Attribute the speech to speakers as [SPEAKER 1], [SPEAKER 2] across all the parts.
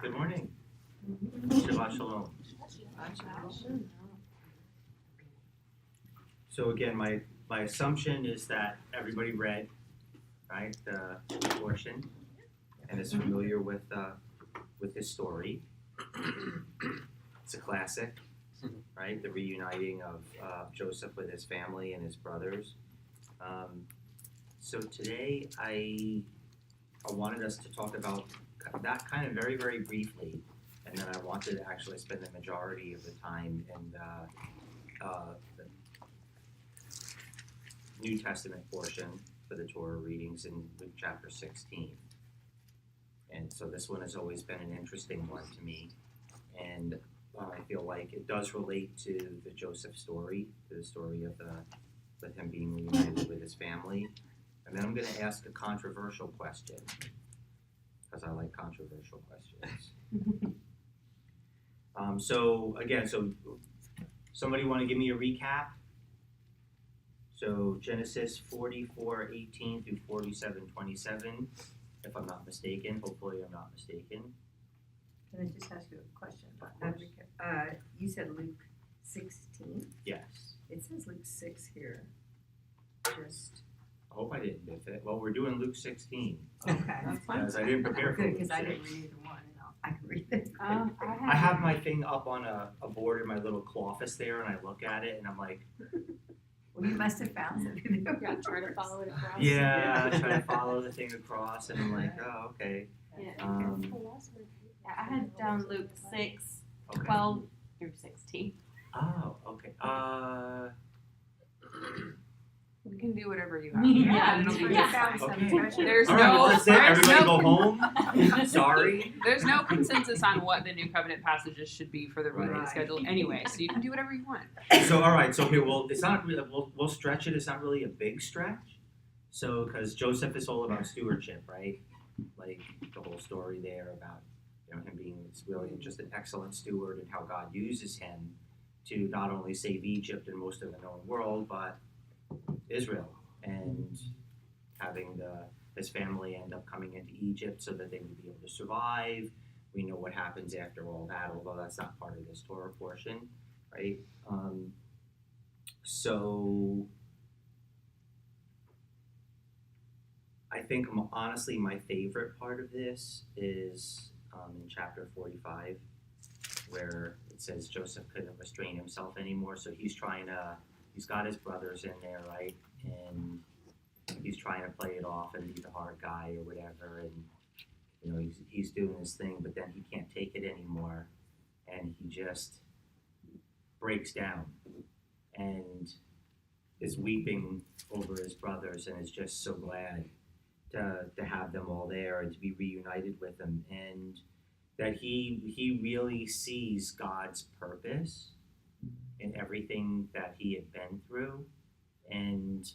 [SPEAKER 1] Good morning. Shabbat Shalom. So again, my assumption is that everybody read, right, the portion and is familiar with this story. It's a classic, right? The reuniting of Joseph with his family and his brothers. So today I wanted us to talk about that kind of very, very briefly, and then I wanted to actually spend the majority of the time in the New Testament portion for the Torah readings in Luke chapter 16. And so this one has always been an interesting one to me, and I feel like it does relate to the Joseph story, to the story of with him being reunited with his family. And then I'm going to ask a controversial question, because I like controversial questions. So somebody want to give me a recap? So Genesis 44:18 through 47:27, if I'm not mistaken. Hopefully I'm not mistaken.
[SPEAKER 2] Can I just ask you a question about that? You said Luke 16?
[SPEAKER 1] Yes.
[SPEAKER 2] It says Luke 6 here.
[SPEAKER 1] I hope I didn't miss it. Well, we're doing Luke 16.
[SPEAKER 2] Okay. That's fine.
[SPEAKER 1] Because I didn't prepare for
[SPEAKER 2] Good,
[SPEAKER 1] Luke
[SPEAKER 2] because I
[SPEAKER 1] 6.
[SPEAKER 2] didn't read either one. I can read it.
[SPEAKER 1] I have my thing up on a board in my little office there, and I look at it, and I'm like,
[SPEAKER 2] Well, you must have found something.
[SPEAKER 3] Yeah, try to follow it across.
[SPEAKER 1] yeah, I try to follow the thing across, and I'm like, oh, okay.
[SPEAKER 3] Yeah, I had down Luke 6,
[SPEAKER 1] Okay.
[SPEAKER 3] 12 through 16.
[SPEAKER 1] Oh, okay.
[SPEAKER 4] We can do whatever you have.
[SPEAKER 3] Yeah,
[SPEAKER 4] There's no
[SPEAKER 2] You found some
[SPEAKER 1] Okay.
[SPEAKER 2] treasure.
[SPEAKER 4] There's
[SPEAKER 1] All right, well, that's it. Everybody go
[SPEAKER 4] no,
[SPEAKER 1] home. Sorry.
[SPEAKER 4] there's no consensus on what the New Covenant passages should be for the reading
[SPEAKER 2] Right.
[SPEAKER 4] schedule anyway, so you can do whatever you want.
[SPEAKER 1] So, all right. So here, it's not really. We'll stretch it. It's not really a big stretch. So, because Joseph is all about stewardship, right? Like the whole story there about him being really just an excellent steward and how God uses him to not only save Egypt and most of the known world, but Israel, and having his family end up coming into Egypt so that they would be able to survive. We know what happens after all that, although that's not part of this Torah portion, right? So I think honestly my favorite part of this is in chapter 45, where it says Joseph couldn't restrain himself anymore, so he's got his brothers in there, right? And he's trying to play it off and be the hard guy or whatever, and he's doing his thing, but then he can't take it anymore, and he just breaks down and is weeping over his brothers, and is just so glad to have them all there and to be reunited with them, and that he really sees God's purpose in everything that he had been through, and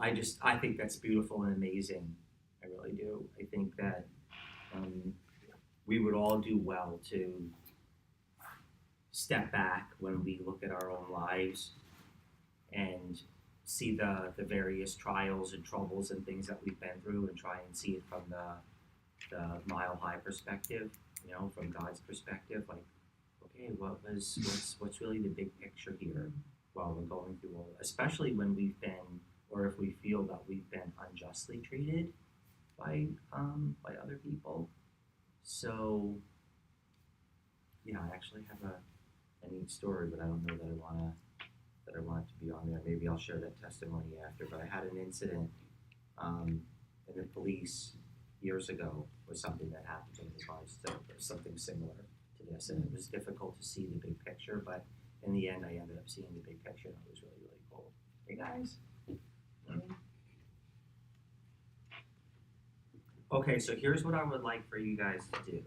[SPEAKER 1] I think that's beautiful and amazing. I really do. I think that we would all do well to step back when we look at our own lives and see the various trials and troubles and things that we've been through, and try and see it from the mile high perspective, from God's perspective, like, okay, what's really the big picture here while we're going through all, especially when we've been, or if we feel that we've been unjustly treated by other people. So yeah, I actually have a neat story, but I don't know that I want it to be on there. Maybe I'll share that testimony after. But I had an incident in the police years ago with something that happened in regards to something similar to this, and it was difficult to see the big picture, but in the end I ended up seeing the big picture, and it was really, really cool. Hey guys. Okay, so here's what I would like for you guys to do.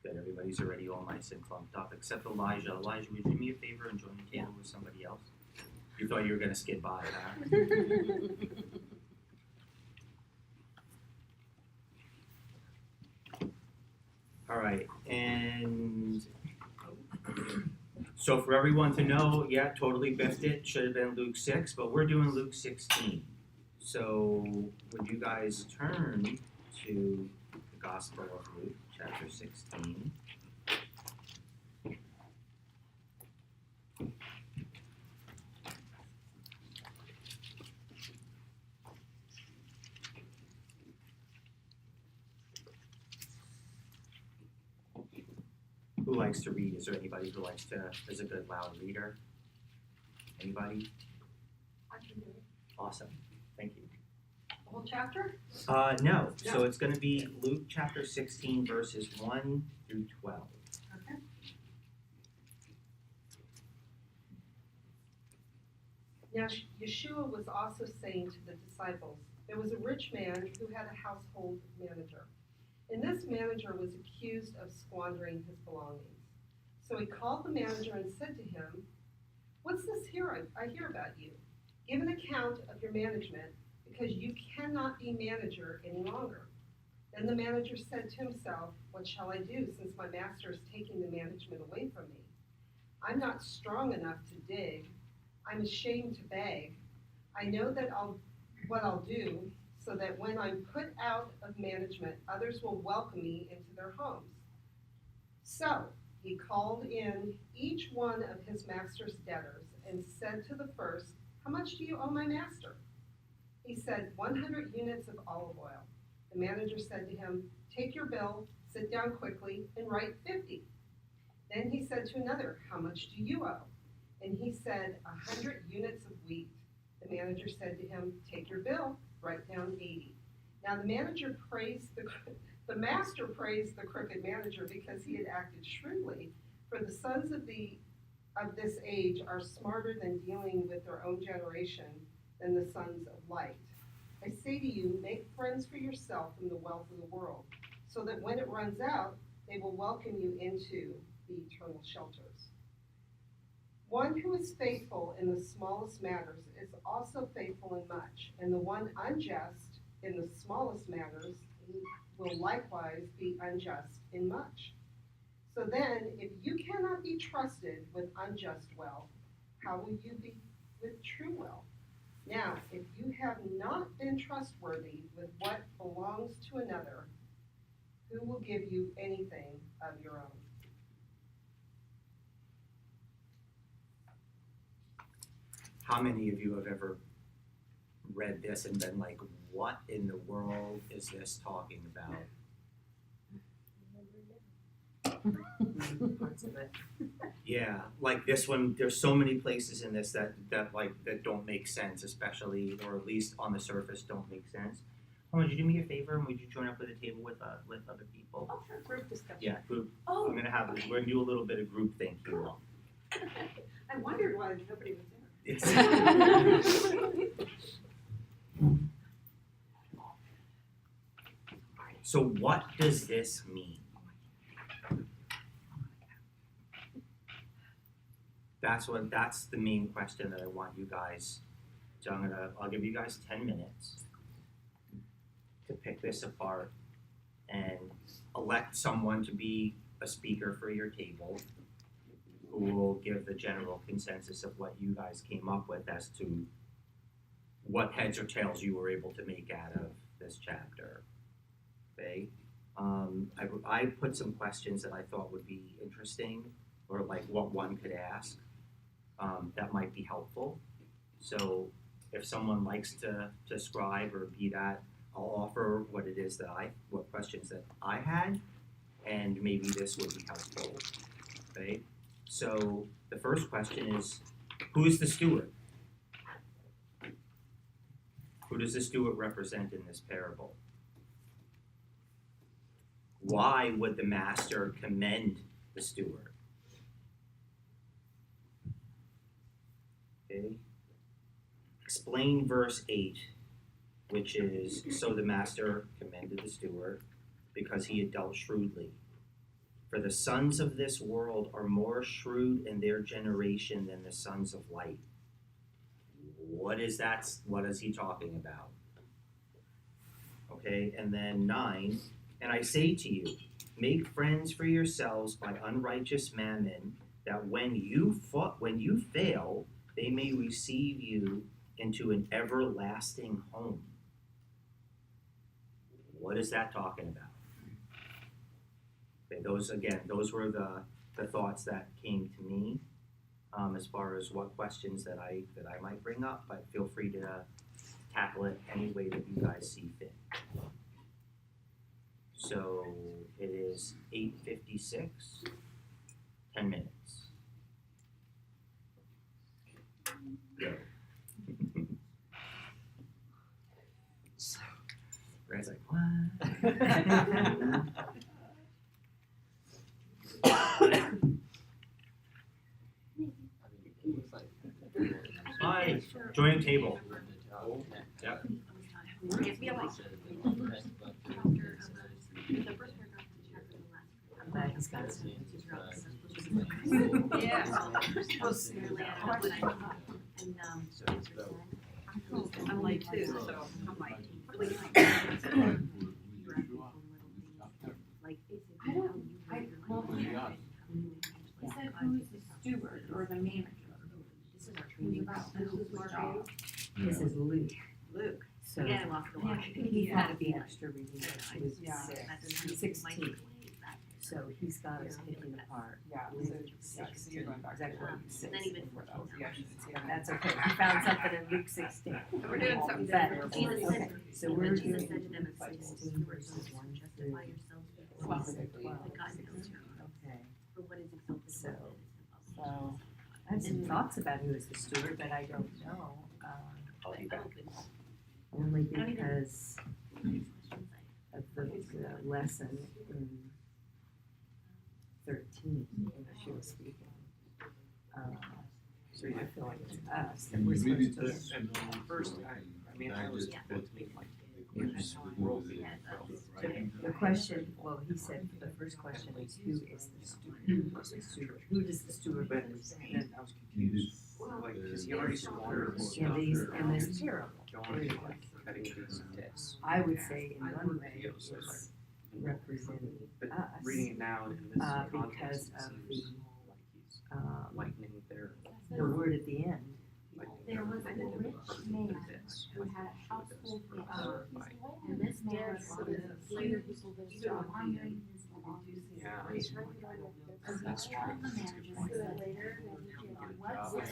[SPEAKER 1] Good, everybody's already all nice and clumped up, except Elijah. Elijah, would you do me a favor and join the table with somebody else? You thought you were going to skid by, huh? All right, and so for everyone to know, yeah, totally biffed it. Should have been Luke 6, but we're doing Luke 16. So would you guys turn to the Gospel of Luke, chapter 16. Who likes to read? Is there anybody who is a good loud reader? Anybody?
[SPEAKER 5] I can do it.
[SPEAKER 1] Awesome. Thank you.
[SPEAKER 5] The whole chapter?
[SPEAKER 1] No. So it's going to be Luke chapter 16, verses 1 through 12.
[SPEAKER 5] Okay. Now Yeshua was also saying to the disciples, there was a rich man who had a household manager. And this manager was accused of squandering his belongings. So he called the manager and said to him, "What's this here I hear about you? Give an account of your management, because you cannot be manager any longer." Then the manager said to himself, "What shall I do, since my master is taking the management away from me? I'm not strong enough to dig. I'm ashamed to beg. I know that what I'll do, so that when I'm put out of management, others will welcome me into their homes." So he called in each one of his master's debtors and said to the first, "How much do you owe my master?" He said, 100 units of olive oil. The manager said to him, "Take your bill, sit down quickly, and write 50. Then he said to another, "How much do you owe?" And he said, 100 units of wheat. The manager said to him, "Take your bill, write down 80. Now the master praised the crooked manager because he had acted shrewdly, for the sons of this age are smarter than dealing with their own generation than the sons of light. I say to you, make friends for yourself from the wealth of the world, so that when it runs out, they will welcome you into the eternal shelters. One who is faithful in the smallest matters is also faithful in much, and the one unjust in the smallest matters will likewise be unjust in much. So then, if you cannot be trusted with unjust wealth, how will you be with true wealth? Now, if you have not been trustworthy with what belongs to another, who will give you anything of your own?"
[SPEAKER 1] How many of you have ever read this and been like, what in the world is this talking about?
[SPEAKER 2] Parts of it.
[SPEAKER 1] Yeah, like this one, there's so many places in this that don't make sense, especially, or at least on the surface don't make sense. Would you do me a favor and would you join up with a table with other people?
[SPEAKER 5] Oh, sure, group discussion.
[SPEAKER 1] Yeah, group.
[SPEAKER 5] Oh,
[SPEAKER 1] We're gonna do a little bit of group think here.
[SPEAKER 5] cool. I wondered why nobody was there.
[SPEAKER 1] So what does this mean? That's the main question that I want you guys. So I'll give you guys 10 minutes to pick this apart and elect someone to be a speaker for your table who will give the general consensus of what you guys came up with as to what heads or tails you were able to make out of this chapter. Okay? I put some questions that I thought would be interesting, or like what one could ask that might be helpful. So if someone likes to scribe or be that, I'll offer what questions that I had, and maybe this would be helpful. Okay? So the first question is, who is the steward? Who does the steward represent in this parable? Why would the master commend the steward? Okay. Explain verse 8, which is, so the master commended the steward because he had dealt shrewdly. For the sons of this world are more shrewd in their generation than the sons of light. What is that? What is he talking about? Okay, and then 9, and I say to you, make friends for yourselves by unrighteous mammon, that when you fail, they may receive you into an everlasting home. What is that talking about? Okay, those were the thoughts that came to me, as far as what questions that I might bring up, but feel free to tackle it any way that you guys see fit. So it is 8:56, 10 minutes. Go. Brad's like, what? Hi, join the table. Yep.
[SPEAKER 2] I'm glad he's got some. I'm like too, so I'm like.
[SPEAKER 3] He said who's the steward or the manager? This is our training job.
[SPEAKER 2] This is Luke.
[SPEAKER 3] Luke.
[SPEAKER 2] So
[SPEAKER 3] Yeah, I lost the line.
[SPEAKER 2] he had to be extra reading. Luke
[SPEAKER 4] Yeah.
[SPEAKER 2] 16. So he's got us picking apart.
[SPEAKER 4] Yeah, so you're going back to
[SPEAKER 2] Exactly what you said.
[SPEAKER 3] And then even
[SPEAKER 4] for those. You actually see it.
[SPEAKER 2] That's okay. We found something in Luke 16.
[SPEAKER 3] We're doing something
[SPEAKER 2] Better.
[SPEAKER 3] different. Jesus
[SPEAKER 2] Okay.
[SPEAKER 3] said,
[SPEAKER 2] So we're
[SPEAKER 3] Jesus
[SPEAKER 2] doing
[SPEAKER 3] said to them, it's
[SPEAKER 2] 16 verses 1 through
[SPEAKER 3] justify yourselves before
[SPEAKER 2] 12.
[SPEAKER 3] the God knows you.
[SPEAKER 2] Okay.
[SPEAKER 3] For what is exalted
[SPEAKER 2] So-
[SPEAKER 3] above it is the
[SPEAKER 2] So I have some thoughts about who is the steward, but I don't know.
[SPEAKER 1] I'll be back.
[SPEAKER 2] Only because of the lesson in 13 when she was speaking. So I feel like it's us that we're supposed to.
[SPEAKER 6] And first, I was
[SPEAKER 2] The question, well, he said the first question is who is the steward? Who does the steward represent?
[SPEAKER 6] I was confused, like, because he already squandered the stuff.
[SPEAKER 2] In this parable.
[SPEAKER 6] John is like cutting these debts.
[SPEAKER 2] I would say in one way it's representing
[SPEAKER 6] But
[SPEAKER 2] us,
[SPEAKER 6] reading it now in this
[SPEAKER 2] because
[SPEAKER 6] context,
[SPEAKER 2] of
[SPEAKER 6] it seems
[SPEAKER 2] the,
[SPEAKER 6] like he's lightening their,
[SPEAKER 2] the word at the end.
[SPEAKER 3] There was a rich man who had a house full of fish, and this man few people his job honoring his belongings.
[SPEAKER 6] yeah,
[SPEAKER 3] And
[SPEAKER 6] that's true.
[SPEAKER 3] all the
[SPEAKER 6] That's a good
[SPEAKER 3] managers
[SPEAKER 6] point.
[SPEAKER 3] said, what's this?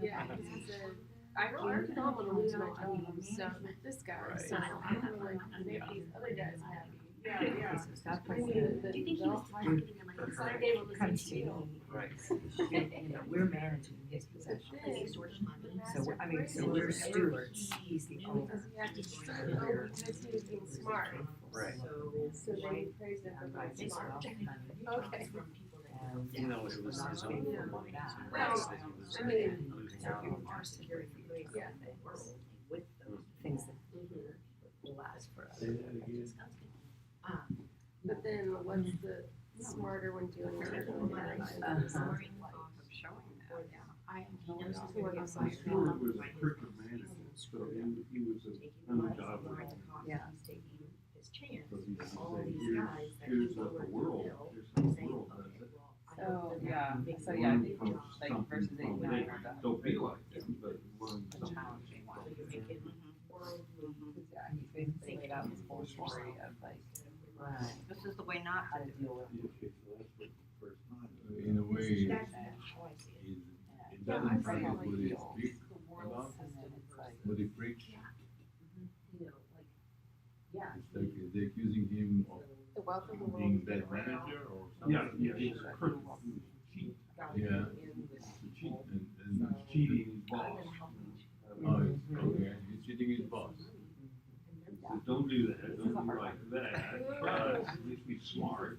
[SPEAKER 7] Yeah, he said, I don't want to lose my job, so this guy,
[SPEAKER 6] Right.
[SPEAKER 7] so I'm gonna like make these other guys happy.
[SPEAKER 5] Yeah.
[SPEAKER 2] So stop
[SPEAKER 7] I
[SPEAKER 2] right
[SPEAKER 7] knew
[SPEAKER 2] there.
[SPEAKER 7] that
[SPEAKER 3] Do you think he was marketing it like this?
[SPEAKER 7] I gave him
[SPEAKER 2] Come
[SPEAKER 7] the
[SPEAKER 2] to
[SPEAKER 7] deal.
[SPEAKER 6] Right.
[SPEAKER 2] we're managing his possession.
[SPEAKER 3] Extortion money.
[SPEAKER 2] So we're stewards, he's the owner.
[SPEAKER 7] Because he had to say, oh, because he was being smart,
[SPEAKER 6] Right.
[SPEAKER 7] so then he praised him for being smart. Okay.
[SPEAKER 6] Even though it was his own money, it's
[SPEAKER 7] Well,
[SPEAKER 6] nice that he was
[SPEAKER 7] I mean,
[SPEAKER 6] losing out on.
[SPEAKER 7] Yeah.
[SPEAKER 2] With things that will last forever.
[SPEAKER 7] But then what's the smarter one doing with their own lives?
[SPEAKER 8] Stewart was a crooked man, so he was an ungodly.
[SPEAKER 2] Yeah.
[SPEAKER 8] So here's what the world, here's how the world does it.
[SPEAKER 4] So, yeah, so yeah, I think like verses 8 and 9 are the,
[SPEAKER 8] Don't be like them, but learn
[SPEAKER 4] the
[SPEAKER 8] something.
[SPEAKER 4] challenging ones. Because yeah, he's basically laid out this whole story of like,
[SPEAKER 2] Right.
[SPEAKER 3] This is the way not
[SPEAKER 4] how to deal with
[SPEAKER 8] Okay, so that's what the first time. In a way, it doesn't say what it's big about, what it breaks. It's like they're accusing him of
[SPEAKER 7] The wealth of the world.
[SPEAKER 8] being bad manager or something. Yeah, he's crooked, cheat. Yeah, cheat, and cheating his boss. Oh, okay, he's cheating his boss. So don't do that, don't be like that, at least be smart.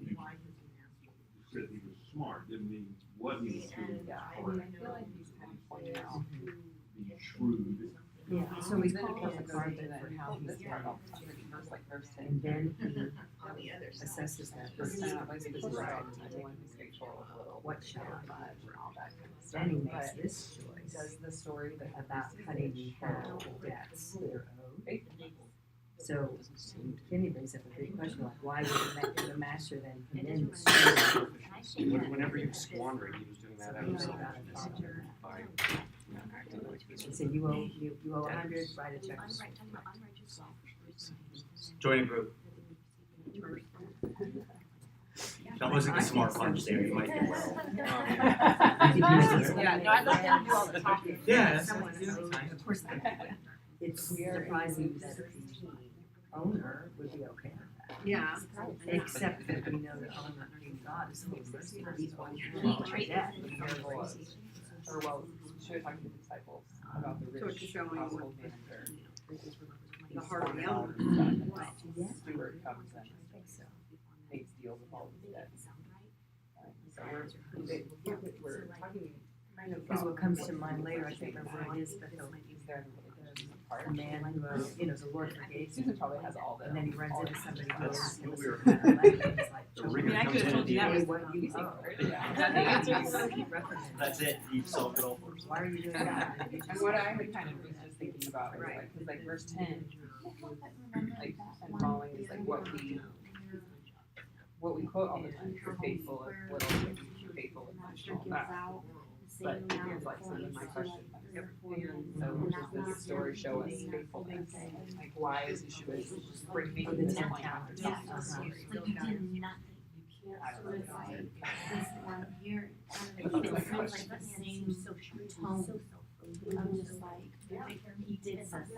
[SPEAKER 8] You said he was smart, didn't mean what he was doing.
[SPEAKER 4] yeah, I mean, I feel like he's kind of pointing out.
[SPEAKER 8] Be shrewd.
[SPEAKER 2] Yeah, so we
[SPEAKER 4] Then
[SPEAKER 2] put
[SPEAKER 4] it
[SPEAKER 2] it on
[SPEAKER 4] goes
[SPEAKER 2] the
[SPEAKER 4] into
[SPEAKER 2] card
[SPEAKER 4] then how he's starting off, first like verse 10.
[SPEAKER 2] and then he assesses that
[SPEAKER 4] Verse
[SPEAKER 2] person.
[SPEAKER 4] 10, like this is one who's faithful a little.
[SPEAKER 2] What shall I buy?
[SPEAKER 4] And all that kind of stuff.
[SPEAKER 2] Then he makes
[SPEAKER 4] But
[SPEAKER 2] this choice
[SPEAKER 4] does the story that
[SPEAKER 2] about cutting the debts that are owed. So Kenny brings up a big question, like why would the master then commend the steward?
[SPEAKER 6] Whenever he was squandering, he was doing that out of selfishness by acting like this.
[SPEAKER 2] He said, you owe 100, write a check.
[SPEAKER 1] Join a group. That wasn't a smart punch there, you might think so.
[SPEAKER 4] Yeah, no, I'd let them do all the talking.
[SPEAKER 1] Yeah, that's
[SPEAKER 2] Someone
[SPEAKER 1] fine.
[SPEAKER 2] else, of course, it's surprising that the owner would be okay with that.
[SPEAKER 4] Yeah.
[SPEAKER 2] Except that we know that owner being God is so merciful, he's going to like that.
[SPEAKER 4] Or well, she was talking to the disciples about the
[SPEAKER 9] So
[SPEAKER 4] rich
[SPEAKER 9] it's showing
[SPEAKER 4] household manager.
[SPEAKER 9] the heart of the owner.
[SPEAKER 4] Steward comes and makes deals with all these debts. So we're talking.
[SPEAKER 2] Because what comes to mind later, I can't remember what it is, but the man who, the Lord forgave him,
[SPEAKER 4] Susan probably has all the.
[SPEAKER 2] and then he runs into somebody who owes him a
[SPEAKER 8] That's-
[SPEAKER 2] certain amount of money, and he's like,
[SPEAKER 8] The ringer
[SPEAKER 4] I mean, I
[SPEAKER 8] comes
[SPEAKER 4] could've
[SPEAKER 8] in
[SPEAKER 4] told
[SPEAKER 8] at
[SPEAKER 4] you
[SPEAKER 8] the
[SPEAKER 4] that
[SPEAKER 8] end.
[SPEAKER 2] pay
[SPEAKER 4] was
[SPEAKER 2] what you owe.
[SPEAKER 1] That's it, you solved it all for us.
[SPEAKER 2] Why are you doing that?
[SPEAKER 4] And what I had kind of was just thinking about was like, cause like verse 10, like, and following is like what we quote all the time, you're faithful of little, you're faithful of much, all that. But here's like some of my questions. So does the story show us faithfulness? Like why is Yeshua bringing
[SPEAKER 2] For
[SPEAKER 4] me
[SPEAKER 2] the
[SPEAKER 4] this
[SPEAKER 2] 10
[SPEAKER 4] point?
[SPEAKER 2] talents.
[SPEAKER 3] Yeah,
[SPEAKER 2] Uh-huh.
[SPEAKER 3] but you did nothing.
[SPEAKER 4] I don't
[SPEAKER 3] So it's
[SPEAKER 4] know.
[SPEAKER 3] like, this one here,
[SPEAKER 4] It
[SPEAKER 3] it
[SPEAKER 4] looks
[SPEAKER 3] feels
[SPEAKER 4] like
[SPEAKER 3] like the same tone of just like, he did something.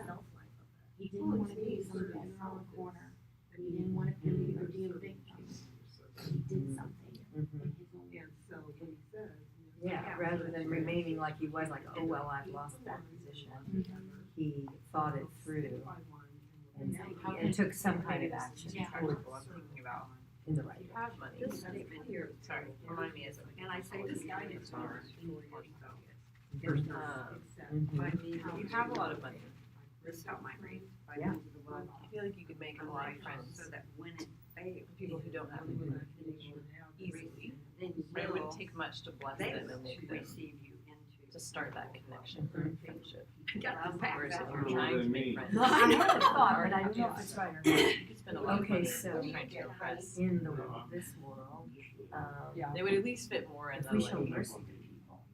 [SPEAKER 3] He didn't wanna be somebody in the corner. He didn't wanna be or be a victim. He did something in his own.
[SPEAKER 2] Yeah, rather than remaining like he was, like, oh, well, I've lost that position, he thought it through and took some kind of action
[SPEAKER 3] Yeah.
[SPEAKER 2] toward
[SPEAKER 4] I'm thinking about.
[SPEAKER 2] in the right
[SPEAKER 9] Have
[SPEAKER 2] direction.
[SPEAKER 9] this statement here, sorry, remind me of something, and I say this guidance are.
[SPEAKER 2] Mhm.
[SPEAKER 9] I mean, you have a lot of money, this helped my brain.
[SPEAKER 2] Yeah.
[SPEAKER 9] I feel like you could make a lot of friends, so that when it fails, people who don't have any money, easily, then it wouldn't take much to bless them and make them receive you into. To start that connection, friendship. Whereas if you're trying to make friends.
[SPEAKER 2] I had a thought, but I don't know if it's right or not.
[SPEAKER 9] You could spend a lot of
[SPEAKER 2] Okay,
[SPEAKER 9] money
[SPEAKER 2] so
[SPEAKER 9] trying to impress.
[SPEAKER 2] in this world,
[SPEAKER 4] Yeah.
[SPEAKER 9] They would at least fit more in
[SPEAKER 2] if
[SPEAKER 9] the
[SPEAKER 2] we show
[SPEAKER 9] like
[SPEAKER 2] mercy to people,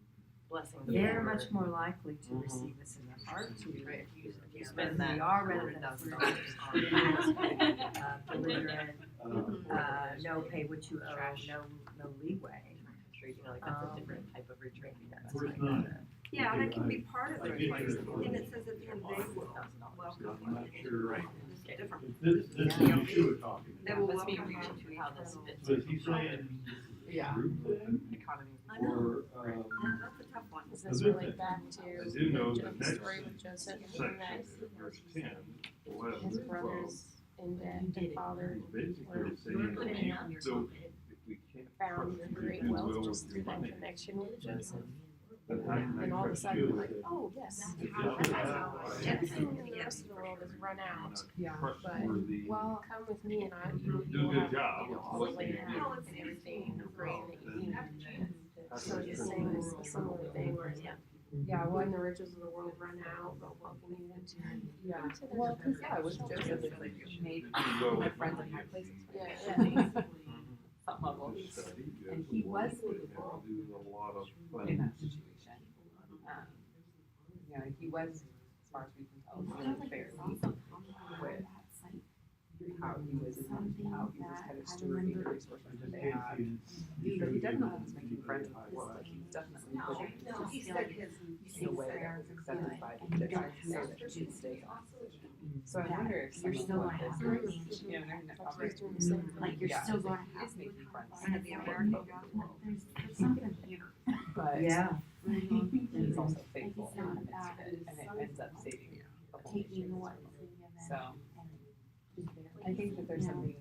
[SPEAKER 9] blessing.
[SPEAKER 2] they're much more likely to receive us in their heart, to
[SPEAKER 9] Right, if you
[SPEAKER 2] as
[SPEAKER 9] spend
[SPEAKER 2] we
[SPEAKER 9] that
[SPEAKER 2] are rather than belligerent, no pay what you owe, no leeway.
[SPEAKER 9] retreat, you know, like that's a different type of retreat. That's
[SPEAKER 8] Where's
[SPEAKER 9] like
[SPEAKER 8] none?
[SPEAKER 9] that.
[SPEAKER 5] Yeah, that can be part of
[SPEAKER 8] I
[SPEAKER 5] it,
[SPEAKER 8] get
[SPEAKER 5] like,
[SPEAKER 8] your
[SPEAKER 5] and it says at the end, they will welcome
[SPEAKER 8] I'm
[SPEAKER 5] you.
[SPEAKER 8] not sure.
[SPEAKER 5] It's different.
[SPEAKER 8] This is Yeshua talking.
[SPEAKER 5] They will
[SPEAKER 9] Let's be
[SPEAKER 5] welcome
[SPEAKER 9] real
[SPEAKER 5] you.
[SPEAKER 9] to how this fits.
[SPEAKER 8] So is he saying
[SPEAKER 4] Yeah.
[SPEAKER 8] group thing,
[SPEAKER 4] Economy.
[SPEAKER 5] I know,
[SPEAKER 8] or,
[SPEAKER 5] that's a tough one.
[SPEAKER 10] Does
[SPEAKER 8] So
[SPEAKER 10] this
[SPEAKER 8] this
[SPEAKER 10] relate
[SPEAKER 8] is-
[SPEAKER 10] back
[SPEAKER 8] I
[SPEAKER 10] to
[SPEAKER 8] do know the
[SPEAKER 10] Joseph's
[SPEAKER 8] next
[SPEAKER 10] story with Joseph and
[SPEAKER 8] section,
[SPEAKER 10] that
[SPEAKER 8] verse 10, 11,
[SPEAKER 10] his
[SPEAKER 8] 12,
[SPEAKER 10] brothers in debt and father
[SPEAKER 8] is basically saying that we don't, if we can't
[SPEAKER 10] found
[SPEAKER 8] trust
[SPEAKER 10] great
[SPEAKER 8] people
[SPEAKER 10] wealth
[SPEAKER 8] well
[SPEAKER 10] just
[SPEAKER 8] with
[SPEAKER 10] through that
[SPEAKER 8] money,
[SPEAKER 10] connection with Joseph.
[SPEAKER 8] then how can I
[SPEAKER 10] And all of a
[SPEAKER 8] trust
[SPEAKER 10] sudden,
[SPEAKER 8] you?
[SPEAKER 10] like, oh, yes,
[SPEAKER 8] If y'all have
[SPEAKER 10] everything in the rest of the world is run out.
[SPEAKER 4] Yeah.
[SPEAKER 8] trustworthy,
[SPEAKER 10] Well, come with me and
[SPEAKER 8] do
[SPEAKER 10] you
[SPEAKER 8] a
[SPEAKER 10] will
[SPEAKER 8] good
[SPEAKER 10] have,
[SPEAKER 8] job
[SPEAKER 10] you know,
[SPEAKER 8] with
[SPEAKER 10] all the
[SPEAKER 8] what you
[SPEAKER 10] land
[SPEAKER 8] do.
[SPEAKER 10] and everything great that you need.
[SPEAKER 8] That's
[SPEAKER 10] So
[SPEAKER 8] what
[SPEAKER 10] just
[SPEAKER 8] it's
[SPEAKER 10] saying
[SPEAKER 8] trustworthy.
[SPEAKER 10] a similar thing where,
[SPEAKER 4] Yeah, well,
[SPEAKER 10] when the riches of the world run out, they'll welcome you into.
[SPEAKER 4] yeah, well, cause yeah, it was Joseph that like made
[SPEAKER 8] Go
[SPEAKER 4] my
[SPEAKER 8] with
[SPEAKER 4] friends
[SPEAKER 8] money.
[SPEAKER 4] in high places.
[SPEAKER 10] Yeah,
[SPEAKER 4] Some level.
[SPEAKER 8] The study good
[SPEAKER 4] And he was
[SPEAKER 8] with
[SPEAKER 4] faithful
[SPEAKER 8] do a lot of
[SPEAKER 4] in that
[SPEAKER 8] things.
[SPEAKER 4] situation. Yeah, he was, as far as we can tell, really fair with how he was how he was kind of stewarding the resources that they had. So he definitely was making friends with the world, like he was definitely putting
[SPEAKER 5] No, he said his,
[SPEAKER 4] in a way that was accepted by the Egyptians so that he could stay on. So I wonder if some
[SPEAKER 3] You're
[SPEAKER 4] of
[SPEAKER 3] still
[SPEAKER 4] what
[SPEAKER 3] gonna have
[SPEAKER 4] this
[SPEAKER 3] money.
[SPEAKER 4] is, you know, they're not
[SPEAKER 10] Like
[SPEAKER 4] offering.
[SPEAKER 10] he's doing the same.
[SPEAKER 3] Like you're
[SPEAKER 4] Yeah,
[SPEAKER 3] still
[SPEAKER 4] it's
[SPEAKER 3] gonna
[SPEAKER 4] like,
[SPEAKER 3] have.
[SPEAKER 4] it's making friends.
[SPEAKER 5] kind of the American gospel.
[SPEAKER 3] There's something here.
[SPEAKER 4] But
[SPEAKER 2] Yeah.
[SPEAKER 4] he's also
[SPEAKER 3] Like
[SPEAKER 4] faithful
[SPEAKER 3] it's
[SPEAKER 4] in the
[SPEAKER 3] not
[SPEAKER 4] midst of
[SPEAKER 3] about
[SPEAKER 4] it, and it ends up saving the whole
[SPEAKER 3] taking
[SPEAKER 4] nation.
[SPEAKER 3] what was given.
[SPEAKER 4] So I think that there's something,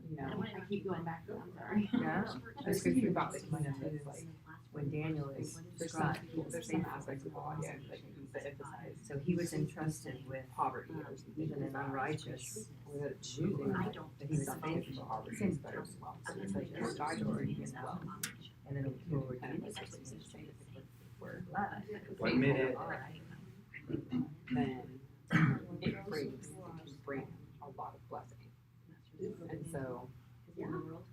[SPEAKER 4] you know,
[SPEAKER 3] I keep going back to, I'm sorry.
[SPEAKER 2] Yeah.
[SPEAKER 4] I was thinking about the kingdom that's like,
[SPEAKER 2] When Daniel is
[SPEAKER 4] there's some,
[SPEAKER 2] described,
[SPEAKER 4] there's some aspects of the law, yeah, like that emphasize
[SPEAKER 2] so he was entrusted with
[SPEAKER 4] poverty or something.
[SPEAKER 2] even an unrighteous
[SPEAKER 4] Or that choosing
[SPEAKER 3] I don't.
[SPEAKER 2] that he was
[SPEAKER 4] something
[SPEAKER 2] faithful.
[SPEAKER 4] for poverty
[SPEAKER 2] It's in
[SPEAKER 4] is better than wealth. So it's like
[SPEAKER 2] his
[SPEAKER 4] a
[SPEAKER 2] story,
[SPEAKER 4] as well.
[SPEAKER 2] And then he will
[SPEAKER 4] Kind
[SPEAKER 2] redeem
[SPEAKER 4] of
[SPEAKER 2] us
[SPEAKER 4] like
[SPEAKER 2] from
[SPEAKER 4] it's
[SPEAKER 2] sin.
[SPEAKER 4] where
[SPEAKER 2] But
[SPEAKER 1] 1 minute.
[SPEAKER 4] then it brings, it can bring a lot of blessing. And so,
[SPEAKER 3] Yeah.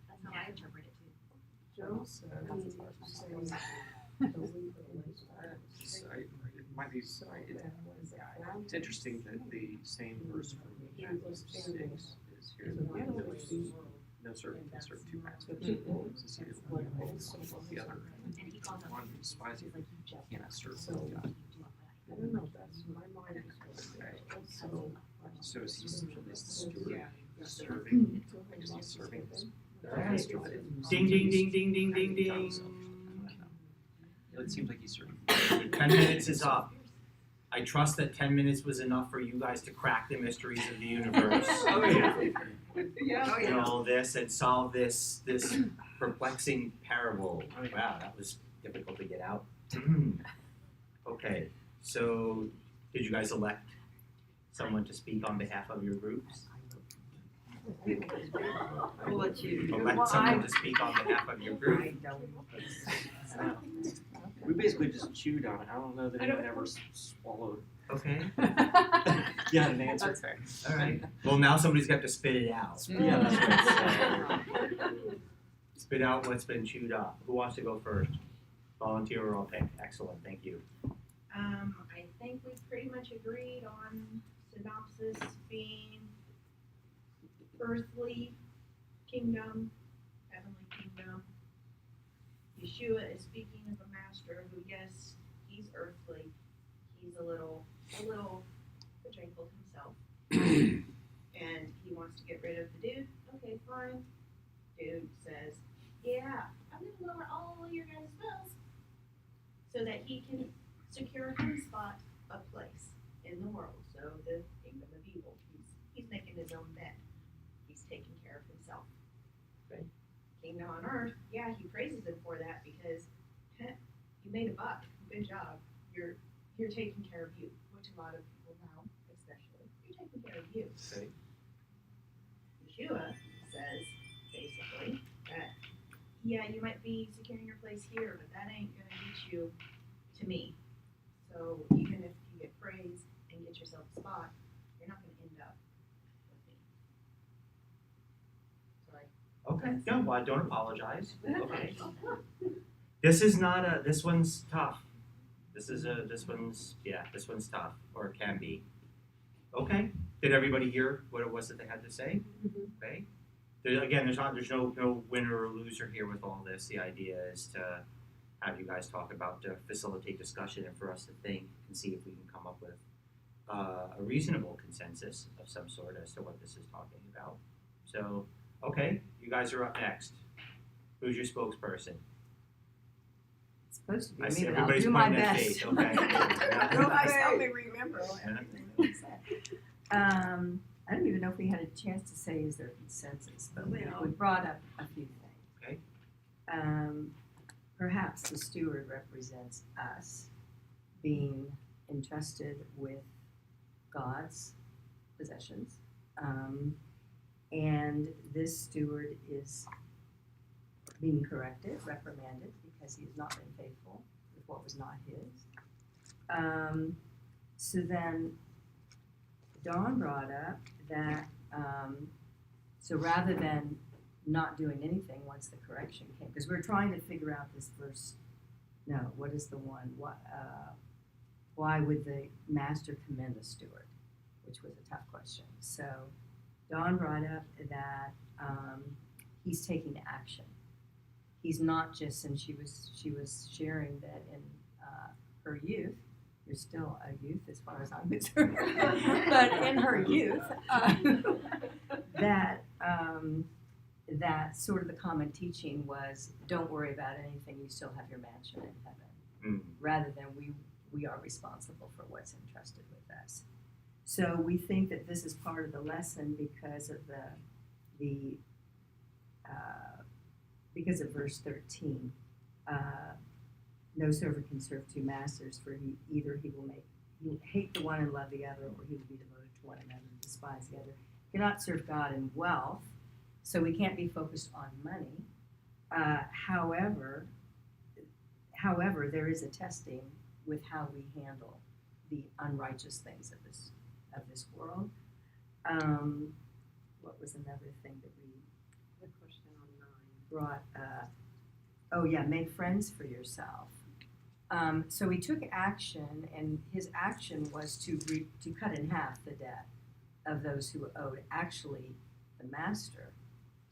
[SPEAKER 3] That's how I interpret it too.
[SPEAKER 4] that's as far as my mind goes.
[SPEAKER 6] It's interesting that the same verse from Genesis 6 is here. No serving can serve two masters.
[SPEAKER 2] Mhm.
[SPEAKER 6] So see, the other one who spies you cannot serve both God.
[SPEAKER 10] I don't know, that's my mind is so.
[SPEAKER 6] So is he the steward serving? Because he's serving his master. But
[SPEAKER 1] Ding, ding, ding, ding, ding, ding, ding.
[SPEAKER 6] It seems like he's serving.
[SPEAKER 1] 10 minutes is up. I trust that 10 minutes was enough for you guys to crack the mysteries of the universe.
[SPEAKER 4] Oh, yeah. Yeah.
[SPEAKER 1] And all this and solve this perplexing parable. Wow, that was difficult to get out. Okay, so did you guys elect someone to speak on behalf of your groups?
[SPEAKER 4] I'll let you.
[SPEAKER 1] Elect someone to speak on behalf of your group?
[SPEAKER 2] I don't.
[SPEAKER 6] We basically just chewed on it. I don't know that anyone ever swallowed.
[SPEAKER 1] Okay,
[SPEAKER 6] Yeah, an answer.
[SPEAKER 4] That's fair.
[SPEAKER 1] all right. Well, now somebody's got to spit it out.
[SPEAKER 6] Yeah, that's right.
[SPEAKER 1] Spit out what's been chewed up. Who wants to go first? Volunteer or I'll pick. Excellent, thank you.
[SPEAKER 3] I think we pretty much agreed on synopsis being earthly kingdom, heavenly kingdom. Yeshua is speaking of a master who, yes, he's earthly. He's a little bejangles himself. And he wants to get rid of the dude. Okay, fine. Dude says, yeah, I'm gonna lower all your guys' bills so that he can secure himself a place in the world. So the kingdom of evil, he's making his own bed. He's taking care of himself.
[SPEAKER 1] Okay.
[SPEAKER 3] Kingdom on earth, yeah, he praises him for that because you made a buck. Good job. You're taking care of you, which a lot of people now, especially, you're taking care of you.
[SPEAKER 1] Okay.
[SPEAKER 3] Yeshua says basically that yeah, you might be securing your place here, but that ain't gonna get you to me. So even if you get praise and get yourself a spot, you're not gonna end up with me. Sorry.
[SPEAKER 1] Okay, no, well, don't apologize. Okay. This is not this one's tough. This one's tough, or it can be. Okay, did everybody hear what it was that they had to say? Okay. There's no winner or loser here with all this. The idea is to have you guys talk about, to facilitate discussion and for us to think and see if we can come up with a reasonable consensus of some sort as to what this is talking about. So, okay, you guys are up next. Who's your spokesperson?
[SPEAKER 2] It's supposed to be
[SPEAKER 1] I
[SPEAKER 2] me,
[SPEAKER 1] see
[SPEAKER 2] but I'll
[SPEAKER 1] everybody's
[SPEAKER 2] do my
[SPEAKER 1] pointing their
[SPEAKER 2] best.
[SPEAKER 1] face, okay.
[SPEAKER 2] I only remember everything that was said. I don't even know if we had a chance to say is there consensus, but we brought up a few things.
[SPEAKER 1] Okay.
[SPEAKER 2] Perhaps the steward represents us being entrusted with God's possessions, and this steward is being corrected, reprimanded, because he has not been faithful with what was not his. So then Dawn brought up that, so rather than not doing anything once the correction came, because we're trying to figure out this verse, what is the one? Why would the master commend the steward? Which was a tough question. So Dawn brought up that he's taking action. He's not just, and she was sharing that in her youth, you're still a youth as far as I'm concerned, but in her youth, that sort of the common teaching was, don't worry about anything, you still have your mansion in heaven, rather than we are responsible for what's entrusted with us. So we think that this is part of the lesson because of because of verse 13. No servant can serve two masters, for he will hate the one and love the other, or he will be devoted to one another and despise the other. He cannot serve God in wealth, so we can't be focused on money. However, there is a testing with how we handle the unrighteous things of this world. What was another thing that we brought up? Make friends for yourself. So he took action, and his action was to cut in half the debt of those who owed actually the master.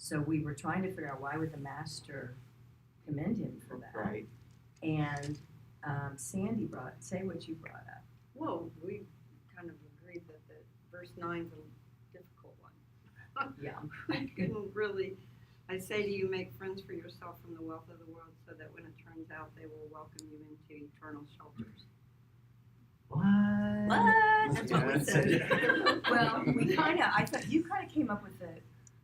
[SPEAKER 2] So we were trying to figure out why would the master commend him for that.
[SPEAKER 1] Right.
[SPEAKER 2] And Sandy say what you brought up.
[SPEAKER 10] Well, we kind of agreed that the verse 9's a difficult one.
[SPEAKER 2] Yeah.
[SPEAKER 10] I couldn't really, I say to you, make friends for yourself from the wealth of the world so that when it turns out they will welcome you into eternal shelters.
[SPEAKER 1] What?
[SPEAKER 2] That's what we said. Well, I thought you kind of came up with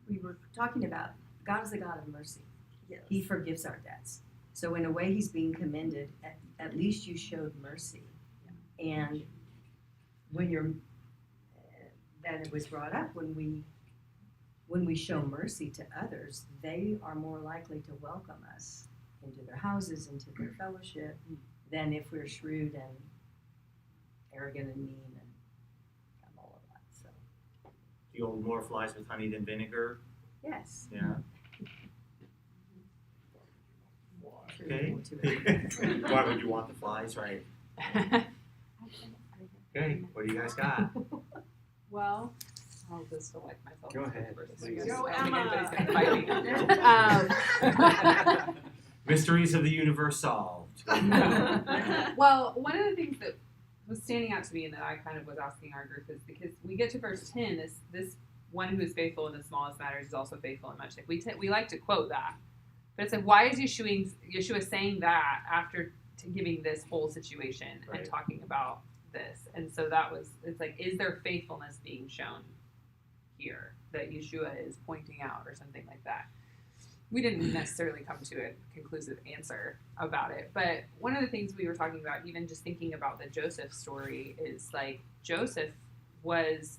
[SPEAKER 2] we were talking about God is a God of mercy.
[SPEAKER 10] Yes.
[SPEAKER 2] He forgives our debts. So in a way, he's being commended. At least you showed mercy. And when then it was brought up when we show mercy to others, they are more likely to welcome us into their houses, into their fellowship, than if we're shrewd and arrogant and mean and all of that. So
[SPEAKER 1] The old more flies with honey than vinegar.
[SPEAKER 2] yes.
[SPEAKER 1] Yeah. Okay.
[SPEAKER 2] To it.
[SPEAKER 1] Why would you want the flies, right? Okay. What do you guys got?
[SPEAKER 4] Well, I'll just select myself.
[SPEAKER 1] Go ahead,
[SPEAKER 4] first, I
[SPEAKER 1] please.
[SPEAKER 4] guess.
[SPEAKER 10] Go,
[SPEAKER 4] I don't think
[SPEAKER 10] Emma.
[SPEAKER 4] anybody's gonna fight me.
[SPEAKER 1] Mysteries of the universe solved.
[SPEAKER 4] Well, one of the things that was standing out to me and that I kind of was asking our group is because we get to verse 10, this one who is faithful in the smallest matters is also faithful in much. Like we like to quote that, but it's like, why is Yeshua saying that after giving this whole situation
[SPEAKER 1] Right.
[SPEAKER 4] and talking about this? And so it's like, is there faithfulness being shown here that Yeshua is pointing out or something like that? We didn't necessarily come to a conclusive answer about it, but one of the things we were talking about, even just thinking about the Joseph story, is like Joseph was,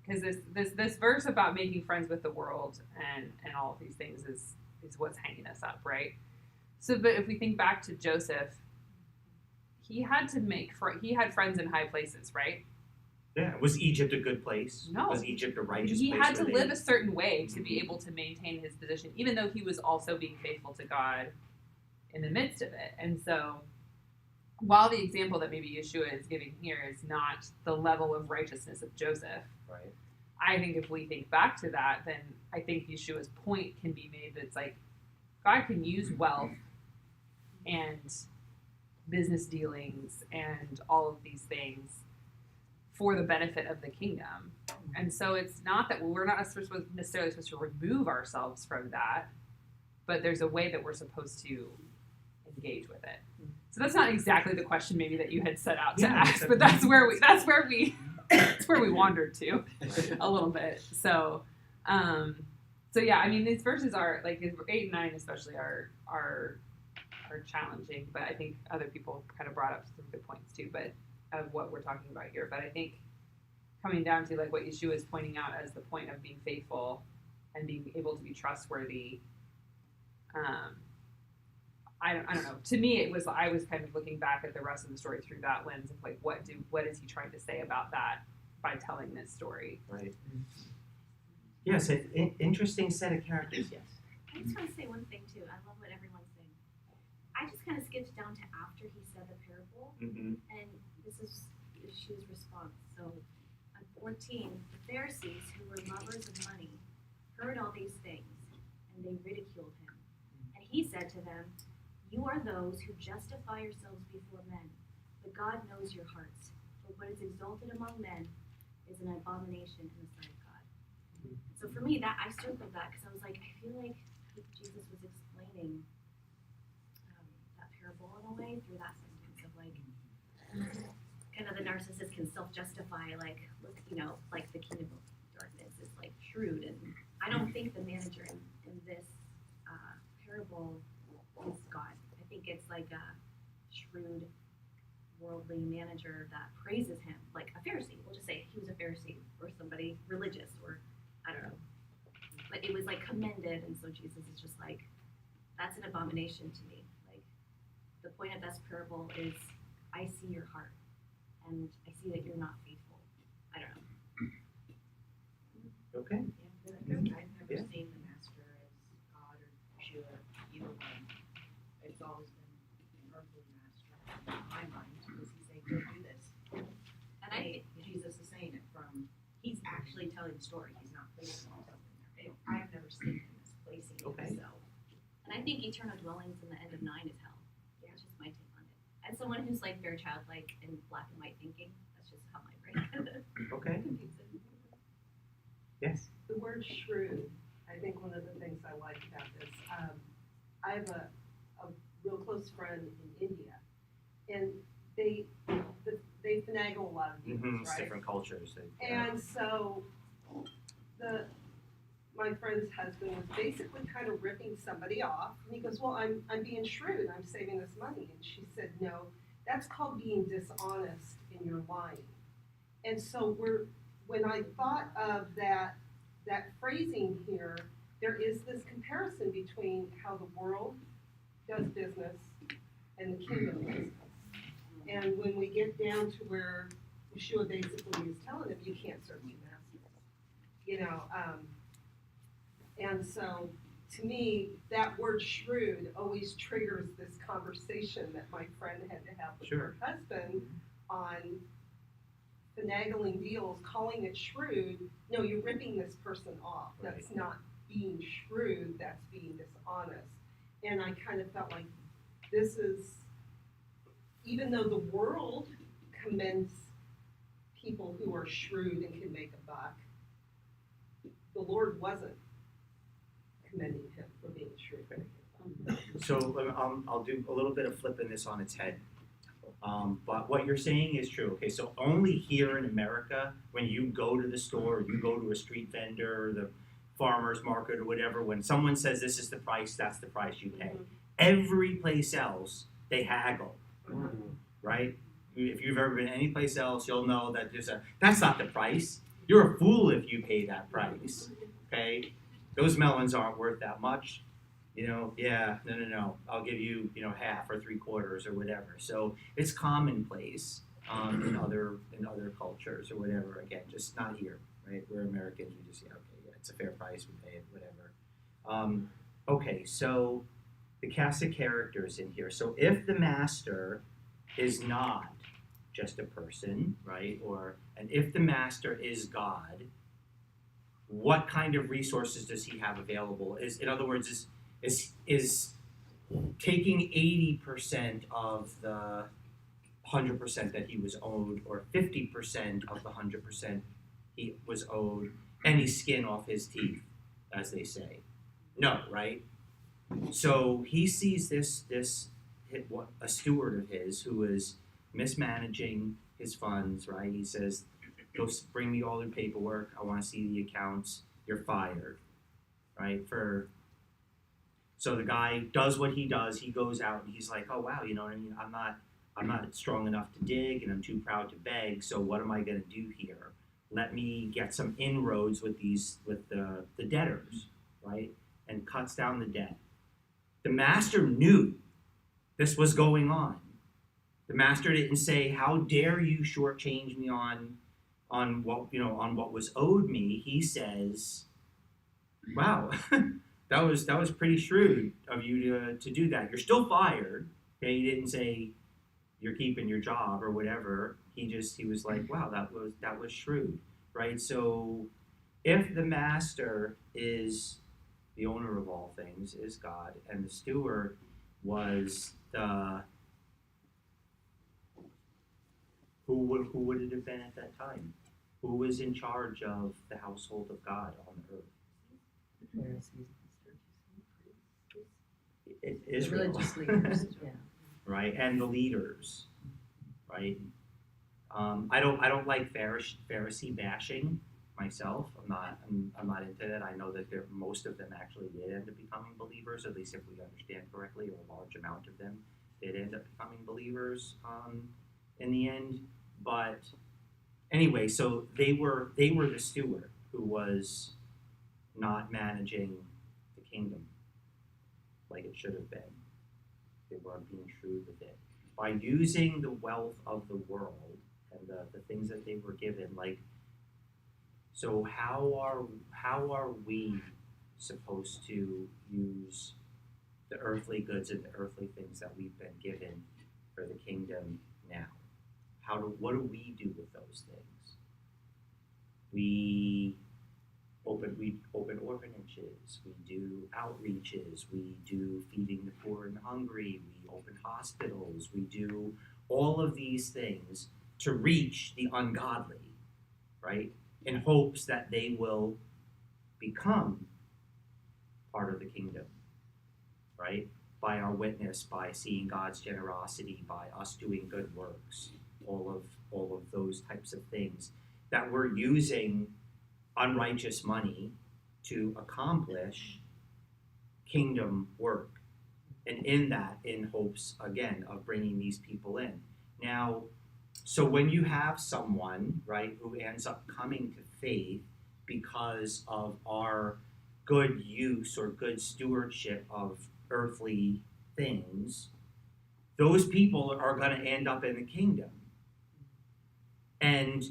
[SPEAKER 4] because this verse about making friends with the world and all of these things is what's hanging us up, right? So, but if we think back to Joseph, he had to he had friends in high places, right?
[SPEAKER 1] Yeah. Was Egypt a good place?
[SPEAKER 4] No.
[SPEAKER 1] Was Egypt a righteous
[SPEAKER 4] He
[SPEAKER 1] place?
[SPEAKER 4] had to
[SPEAKER 1] where
[SPEAKER 4] live a certain way to be able to maintain his position, even though he was also being faithful to God in the midst of it. And so, while the example that maybe Yeshua is giving here is not the level of righteousness of Joseph,
[SPEAKER 1] Right.
[SPEAKER 4] I think if we think back to that, then I think Yeshua's point can be made that it's like God can use wealth and business dealings and all of these things for the benefit of the kingdom. And so it's not that we're not necessarily supposed to remove ourselves from that, but there's a way that we're supposed to engage with it. So that's not exactly the question maybe that you had set out to ask, but that's where we wandered to a little bit. So yeah, I mean, these verses are like 8 and 9 especially are challenging, but I think other people kind of brought up some good points too, but of what we're talking about here. But I think coming down to like what Yeshua is pointing out as the point of being faithful and being able to be trustworthy. I don't know. To me, I was kind of looking back at the rest of the story through that lens of like, what is he trying to say about that by telling this story?
[SPEAKER 1] Right. Yes, an interesting set of characters. Yes.
[SPEAKER 3] I just want to say one thing too. I love what everyone's saying. I just kind of skipped down to after he said the parable,
[SPEAKER 1] Mm-hmm.
[SPEAKER 3] and this is Yeshua's response. So, on 14, the Pharisees, who were lovers of money, heard all these things, and they ridiculed him. And he said to them, "You are those who justify yourselves before men, but God knows your hearts. For what is exalted among men is an abomination in the sight of God." So for me, that I circled that because I was like, I feel like Jesus was explaining that parable in a way through that sentence of like, kind of the narcissist can self-justify, like, look, like the kingdom of darkness is like shrewd, and I don't think the manager in this parable is God. I think it's like a shrewd, worldly manager that praises him, like a Pharisee. We'll just say he was a Pharisee or somebody religious, or I don't know. But it was like commended, and so Jesus is just like, that's an abomination to me. Like, the point of this parable is, I see your heart, and I see that you're not faithful. I don't know.
[SPEAKER 1] Okay.
[SPEAKER 11] I've never seen the master as God or Yeshua, either one. It's always been earthly master in my mind, because he's saying, go do this.
[SPEAKER 3] And
[SPEAKER 11] Jesus is saying it from, he's actually telling the story. He's not placing himself in there. I've never seen him as
[SPEAKER 3] replacing
[SPEAKER 1] Okay.
[SPEAKER 3] him, so. And I think eternal dwellings in the end of 9 is hell. That's just my take on it. As someone who's like very childlike and black and white thinking, that's just how my brain kind of
[SPEAKER 1] Okay.
[SPEAKER 3] computes it.
[SPEAKER 1] Yes.
[SPEAKER 5] The word shrewd, I think one of the things I like about this, I have a real close friend in India, and they finagle a lot of deals,
[SPEAKER 1] Mm-hmm. It's
[SPEAKER 5] right?
[SPEAKER 1] different cultures.
[SPEAKER 5] And so my friend's husband was basically kind of ripping somebody off, and he goes, "Well, I'm being shrewd. I'm saving this money." And she said, "No, that's called being dishonest and you're lying." And so when I thought of that phrasing here, there is this comparison between how the world does business and the kingdom business. And when we get down to where Yeshua basically is telling them, you can't serve two masters. You know, and so to me, that word shrewd always triggers this conversation that my friend had to have with her husband on finagling deals, calling it shrewd. No, you're ripping this person off. That's not being shrewd, that's being dishonest. And I kind of felt like this is, even though the world commends people who are shrewd and can make a buck, the Lord wasn't commending him for being shrewd.
[SPEAKER 1] So I'll do a little bit of flipping this on its head. But what you're saying is true. Okay, so only here in America, when you go to the store, you go to a street vendor, the farmer's market or whatever, when someone says this is the price, that's the price you pay. Every place else, they haggle, right? If you've ever been any place else, you'll know that that's not the price. You're a fool if you pay that price, okay? Those melons aren't worth that much. No, I'll give you, half or 3/4 or whatever. So it's commonplace in other cultures or whatever. Again, just not here, right? We're Americans. We just it's a fair price. We pay it, whatever. Okay, so the cast of characters in here. So if the master is not just a person, right, and if the master is God, what kind of resources does he have available? In other words, is taking 80% of the 100% that he was owed, or 50% of the 100% he was owed, any skin off his teeth, as they say. No, right? So he sees a steward of his who is mismanaging his funds, right? He says, "Go bring me all your paperwork. I want to see the accounts. You're fired," right? So the guy does what he does. He goes out and he's like, "Oh wow, you know what I mean? I'm not strong enough to dig, and I'm too proud to beg. So what am I going to do here? Let me get some inroads with the debtors, right?" And cuts down the debt. The master knew this was going on. The master didn't say, "How dare you shortchange me on what was owed me?" He says, "Wow, that was pretty shrewd of you to do that. You're still fired." Okay, he didn't say you're keeping your job or whatever. He was like, "Wow, that was shrewd," right? So, if the master is the owner of all things, is God, and the steward was who would it have been at that time? Who was in charge of the household of God on the earth? Israel,
[SPEAKER 2] Religious leaders, yeah.
[SPEAKER 1] right, and the leaders, right. I don't like Pharisee bashing myself. I'm not into that. I know that most of them actually did end up becoming believers, at least if we understand correctly, or a large amount of them did end up becoming believers in the end. But anyway, so they were the steward who was not managing the kingdom like it should have been. They weren't being shrewd with it. By using the wealth of the world and the things that they were given, so how are we supposed to use the earthly goods and the earthly things that we've been given for the kingdom now? What do we do with those things? we open orphanages, we do outreaches, we do feeding the poor and hungry, we open hospitals, we do all of these things to reach the ungodly, right? In hopes that they will become part of the kingdom, right? By our witness, by seeing God's generosity, by us doing good works, all of those types of things that we're using unrighteous money to accomplish kingdom work. And in that, in hopes, again, of bringing these people in. Now, so when you have someone, right, who ends up coming to faith because of our good use or good stewardship of earthly things, those people are going to end up in the kingdom. And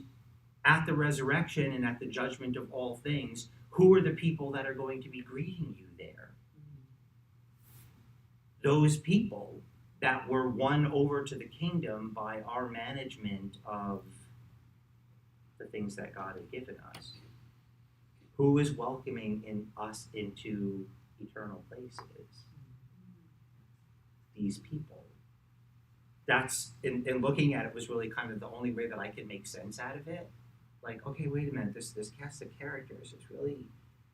[SPEAKER 1] at the resurrection and at the judgment of all things, who are the people that are going to be greeting you there? Those people that were won over to the kingdom by our management of the things that God had given us. Who is welcoming in us into eternal places? These people. That's, in looking at it, was really kind of the only way that I could make sense out of it. Like, okay, wait a minute, this cast of characters is really,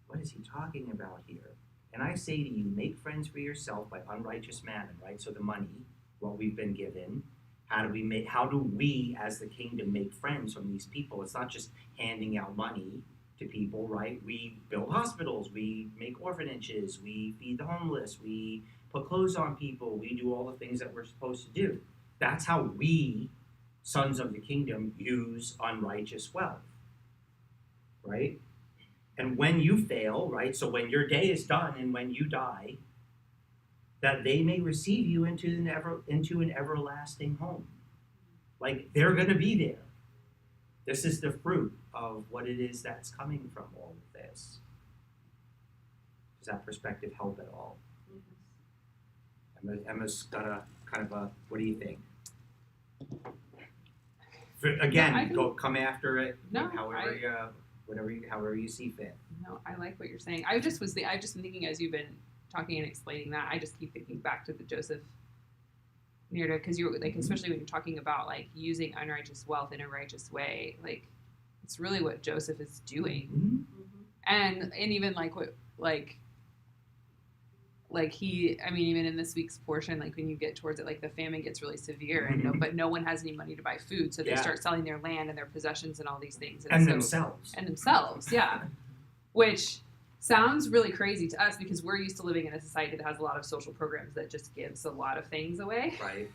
[SPEAKER 1] what is he talking about here? And I say to you, make friends for yourself by unrighteous mammon, right? So the money, what we've been given, how do we as the kingdom make friends from these people? It's not just handing out money to people, right? We build hospitals, we make orphanages, we feed the homeless, we put clothes on people, we do all the things that we're supposed to do. That's how we, sons of the kingdom, use unrighteous wealth, right? And when you fail, right, so when your day is done and when you die, that they may receive you into an everlasting home. Like, they're going to be there. This is the fruit of what it is that's coming from all of this. Does that perspective help at all? Emma's got a kind of a, what do you think? Again, come after it.
[SPEAKER 4] No,
[SPEAKER 1] however you see fit.
[SPEAKER 4] No, I like what you're saying. I've just been thinking as you've been talking and explaining that. I just keep thinking back to the Joseph narrative, because you're like, especially when you're talking about like using unrighteous wealth in a righteous way, like it's really what Joseph is doing.
[SPEAKER 1] Mm-hmm.
[SPEAKER 4] And even like what like he, I mean, even in this week's portion, like when you get towards it, like the famine gets really severe, and but no one has any money to buy food, so they start selling their land and their possessions and all these things, and themselves, yeah. Which sounds really crazy to us because we're used to living in a society that has a lot of social programs that just gives a lot of things away,
[SPEAKER 1] right?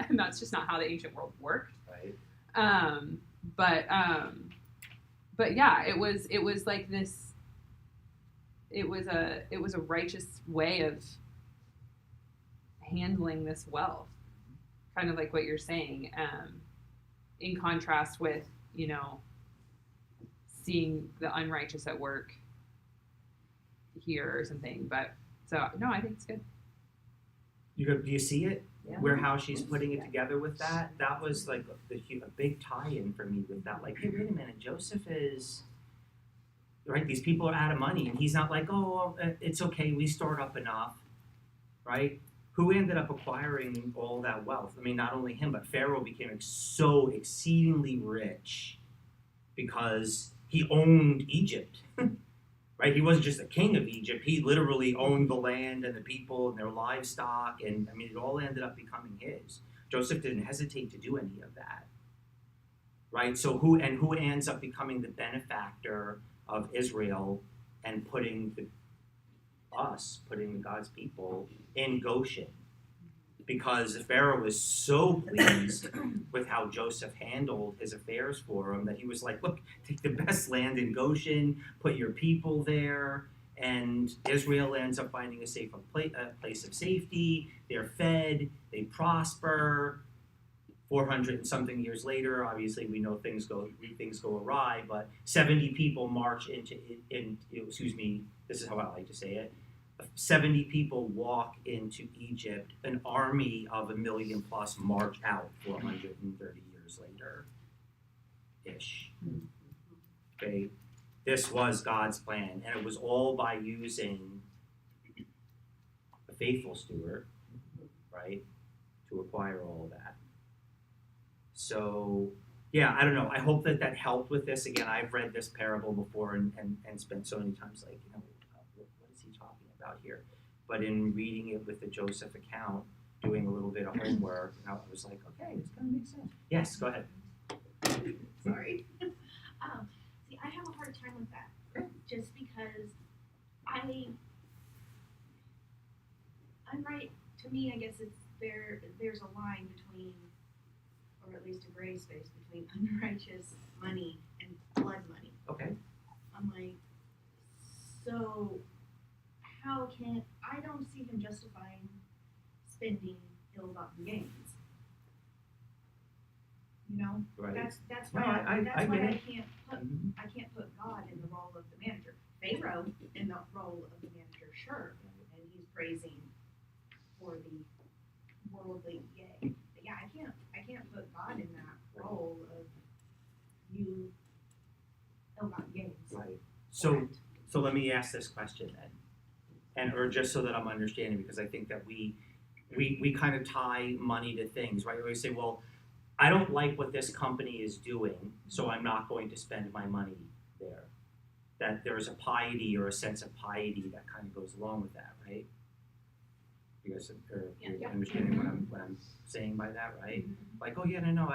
[SPEAKER 4] And that's just not how the ancient world worked,
[SPEAKER 1] right?
[SPEAKER 4] But yeah, it was like this. It was a righteous way of handling this wealth, kind of like what you're saying, in contrast with, you know, seeing the unrighteous at work here or something. But so no, I think it's good.
[SPEAKER 1] Do you see it?
[SPEAKER 2] Yeah.
[SPEAKER 1] Where how she's putting it together with that? That was like a big tie-in for me with that. Like, hey, wait a minute, Joseph is. Right, these people are out of money, and he's not like, oh, it's okay, we stored up enough, right? Who ended up acquiring all that wealth? I mean, not only him, but Pharaoh became so exceedingly rich because he owned Egypt, right? He wasn't just a king of Egypt, he literally owned the land and the people and their livestock, and I mean, it all ended up becoming his. Joseph didn't hesitate to do any of that, right? So who ends up becoming the benefactor of Israel and putting God's people in Goshen, because Pharaoh was so pleased with how Joseph handled his affairs for him that he was like, look, take the best land in Goshen, put your people there, and Israel ends up finding a safe place of safety. They're fed, they prosper. 400 and something years later, obviously we know things go awry, but 70 people march this is how I like to say it, 70 people walk into Egypt, an army of 1 million plus march out 430 years later, ish. Okay, this was God's plan, and it was all by using a faithful steward, right, to acquire all of that. So, yeah, I don't know. I hope that helped with this. Again, I've read this parable before and spent so many times like, what is he talking about here? But in reading it with the Joseph account, doing a little bit of homework, I was like, okay, this kind of makes sense. Yes, go ahead.
[SPEAKER 3] Sorry. See, I have a hard time with that, just because I'm right. To me, I guess it's there's a line between, or at least a gray space between unrighteous money and blood money.
[SPEAKER 1] Okay.
[SPEAKER 3] I'm like, so how can I don't see him justifying spending ill-gotten gains. You know,
[SPEAKER 1] Right.
[SPEAKER 3] that's
[SPEAKER 1] No,
[SPEAKER 3] why
[SPEAKER 1] I
[SPEAKER 3] that's
[SPEAKER 1] get
[SPEAKER 3] why
[SPEAKER 1] it.
[SPEAKER 3] I can't put God in the role of the manager. Pharaoh in the role of the manager, sure, and he's praising for the worldly gain. But yeah, I can't put God in that role of you ill-gotten gains.
[SPEAKER 1] Right. So let me ask this question then, or just so that I'm understanding, because I think that we kind of tie money to things, right? We say, well, I don't like what this company is doing, so I'm not going to spend my money there. That there's a piety or a sense of piety that kind of goes along with that, right? You guys are understanding what I'm saying by that, right? Like, oh yeah, no,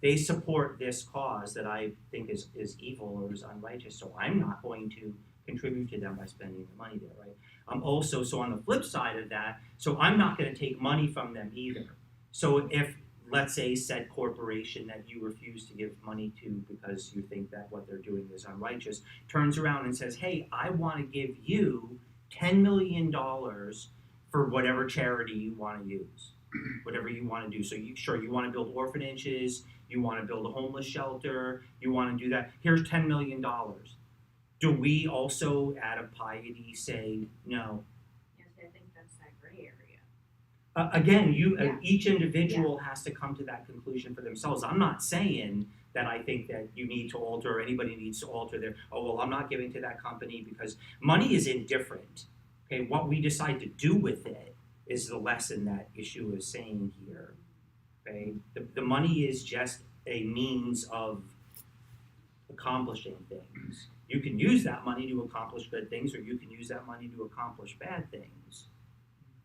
[SPEAKER 1] they support this cause that I think is evil or is unrighteous, so I'm not going to contribute to them by spending the money there, right? Also, so on the flip side of that, so I'm not going to take money from them either. So if, let's say, said corporation that you refuse to give money to because you think that what they're doing is unrighteous, turns around and says, hey, I want to give you $10 million for whatever charity you want to use, whatever you want to do. So you want to build orphanages, you want to build a homeless shelter, you want to do that. Here's $10 million. Do we also, out of piety, say no?
[SPEAKER 3] Yes, I think that's that gray area.
[SPEAKER 1] Again, each individual has to come to that conclusion for themselves. I'm not saying that I think that you need to alter, or anybody needs to alter their, I'm not giving to that company because money is indifferent. Okay, what we decide to do with it is the lesson that Yeshua is saying here. Okay, the money is just a means of accomplishing things. You can use that money to accomplish good things, or you can use that money to accomplish bad things.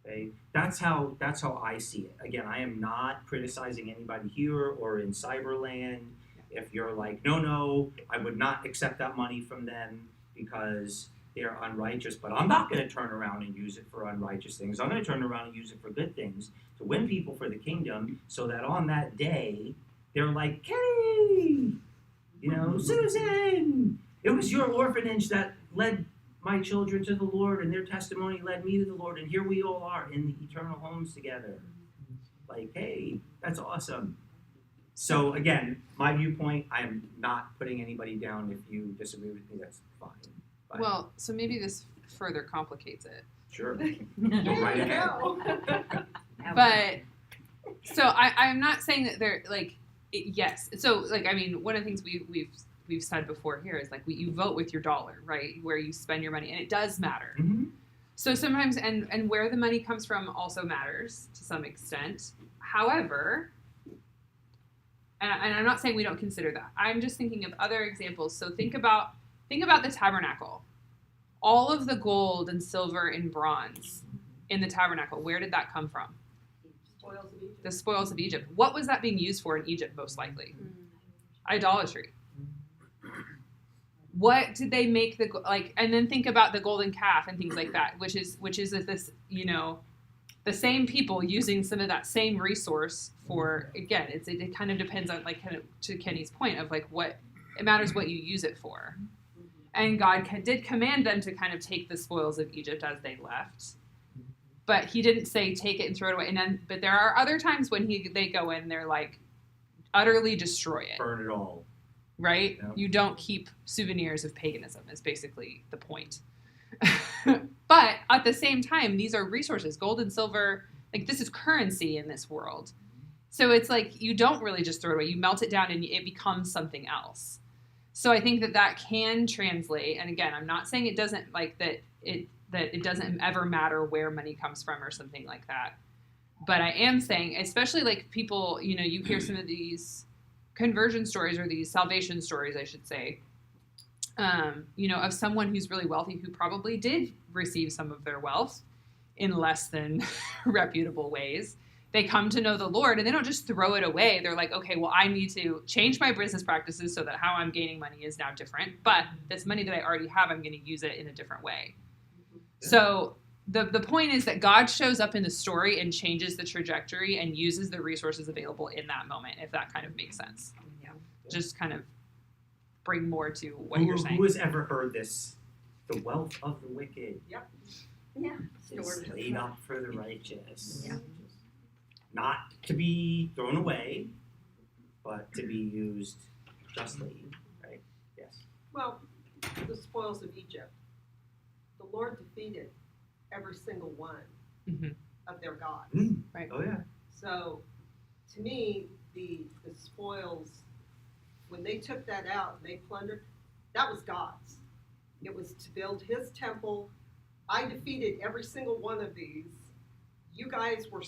[SPEAKER 1] Okay, that's how I see it. Again, I am not criticizing anybody here or in Cyberland. If you're like, no, I would not accept that money from them because they're unrighteous, but I'm not going to turn around and use it for unrighteous things. I'm going to turn around and use it for good things to win people for the kingdom, so that on that day they're like, hey, Susan, it was your orphanage that led my children to the Lord, and their testimony led me to the Lord, and here we all are in the eternal homes together. Like, hey, that's awesome. So again, my viewpoint, I'm not putting anybody down. If you disagree with me, that's fine. But,
[SPEAKER 4] Well, so maybe this further complicates it.
[SPEAKER 1] sure. Go right ahead.
[SPEAKER 4] But so I'm not saying that they're like yes. So like I mean, one of the things we've said before here is like you vote with your dollar, right? Where you spend your money, and it does matter.
[SPEAKER 1] Mm-hmm.
[SPEAKER 4] So sometimes and where the money comes from also matters to some extent. However, and I'm not saying we don't consider that. I'm just thinking of other examples. So think about the tabernacle. All of the gold and silver and bronze in the tabernacle, where did that come from?
[SPEAKER 5] Spoils of Egypt.
[SPEAKER 4] The spoils of Egypt. What was that being used for in Egypt, most likely? Idolatry. What did they make and then think about the golden calf and things like that, which is this, the same people using some of that same resource for, again, it kind of depends on, like, kind of to Kenny's point of, like, what, it matters what you use it for. And God did command them to kind of take the spoils of Egypt as they left. But he didn't say take it and throw it away. But there are other times when they go in, they're like, utterly destroy it.
[SPEAKER 1] Burn it all.
[SPEAKER 4] Right?
[SPEAKER 1] Yep.
[SPEAKER 4] You don't keep souvenirs of paganism is basically the point. But at the same time, these are resources, gold and silver. Like, this is currency in this world. So it's like you don't really just throw it away. You melt it down and it becomes something else. So I think that can translate. And again, I'm not saying it doesn't like that it doesn't ever matter where money comes from or something like that. But I am saying, especially like people, you hear some of these conversion stories or these salvation stories, I should say, of someone who's really wealthy who probably did receive some of their wealth in less than reputable ways. They come to know the Lord and they don't just throw it away. They're like, okay, well, I need to change my business practices so that how I'm gaining money is now different. But this money that I already have, I'm going to use it in a different way. So the point is that God shows up in the story and changes the trajectory and uses the resources available in that moment, if that kind of makes sense.
[SPEAKER 2] Yeah.
[SPEAKER 4] Just kind of bring more to what you're saying.
[SPEAKER 1] Who has ever heard this? The wealth of the wicked
[SPEAKER 10] Yeah.
[SPEAKER 1] is laid up for the righteous.
[SPEAKER 10] Yeah.
[SPEAKER 1] Not to be thrown away, but to be used justly, right? Yes.
[SPEAKER 5] Well, the spoils of Egypt. The Lord defeated every single one
[SPEAKER 4] Mm-hmm.
[SPEAKER 5] of their gods.
[SPEAKER 4] Right.
[SPEAKER 1] Oh yeah.
[SPEAKER 5] So, to me, the spoils, when they took that out and they plundered, that was God's. It was to build His temple. I defeated every single one of these. You guys were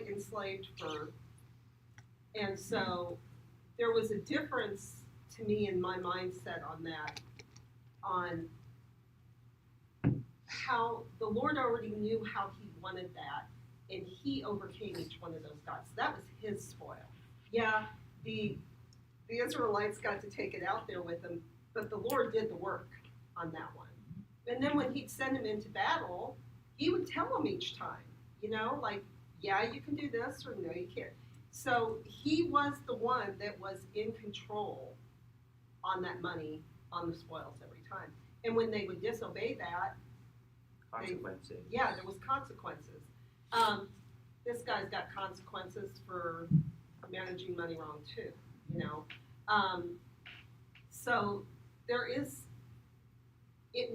[SPEAKER 5] enslaved for, and so there was a difference to me in my mindset on that, on how the Lord already knew how He wanted that, and He overcame each one of those gods. So that was His spoil. Yeah, the Israelites got to take it out there with them, but the Lord did the work on that one. And then when He'd send them into battle, He would tell them each time, like, yeah, you can do this, or no, you can't. So He was the one that was in control on that money, on the spoils every time. And when they would disobey that,
[SPEAKER 1] Consequences.
[SPEAKER 5] there was consequences. This guy's got consequences for managing money wrong too, So it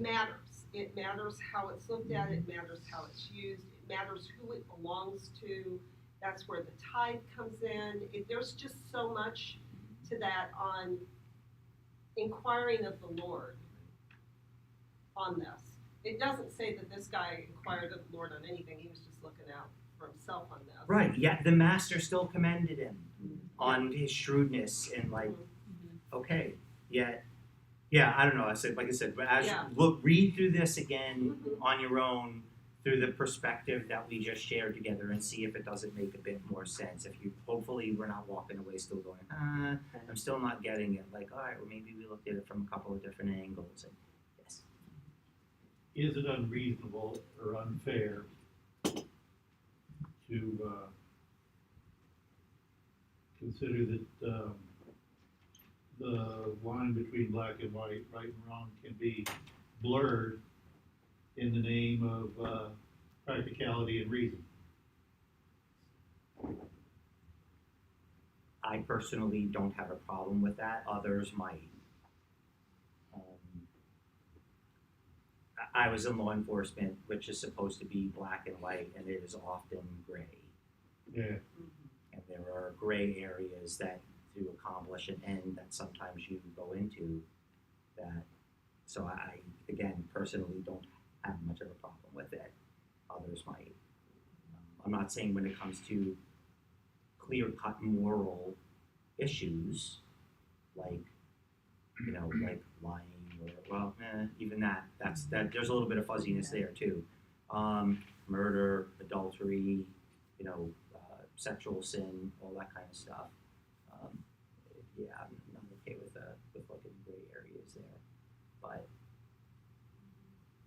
[SPEAKER 5] matters. It matters how it's looked at. It matters how it's used. It matters who it belongs to. That's where the tithe comes in. There's just so much to that on inquiring of the Lord on this. It doesn't say that this guy inquired of the Lord on anything. He was just looking out for himself on this.
[SPEAKER 1] Right. Yeah. The master still commended him on his shrewdness and okay. Yeah. I don't know. Like I said, but as you read through this again on your own through the perspective that we just shared together and see if it doesn't make a bit more sense. Hopefully we're not walking away still going, I'm still not getting it. Like, all right, well maybe we looked at it from a couple of different angles. And, yes.
[SPEAKER 8] Is it unreasonable or unfair to consider that the line between black and white, right and wrong, can be blurred in the name of practicality and reason?
[SPEAKER 1] I personally don't have a problem with that. Others might. I was in law enforcement, which is supposed to be black and white, and it is often gray.
[SPEAKER 8] Yeah.
[SPEAKER 1] And there are gray areas that to accomplish an end that sometimes you go into that. So I again, personally don't have much of a problem with it. Others might. I'm not saying when it comes to clear-cut moral issues, like like lying or even that's there's a little bit of fuzziness there too. Murder, adultery, sexual sin, all that kind of stuff. I'm not okay with looking at gray areas there, but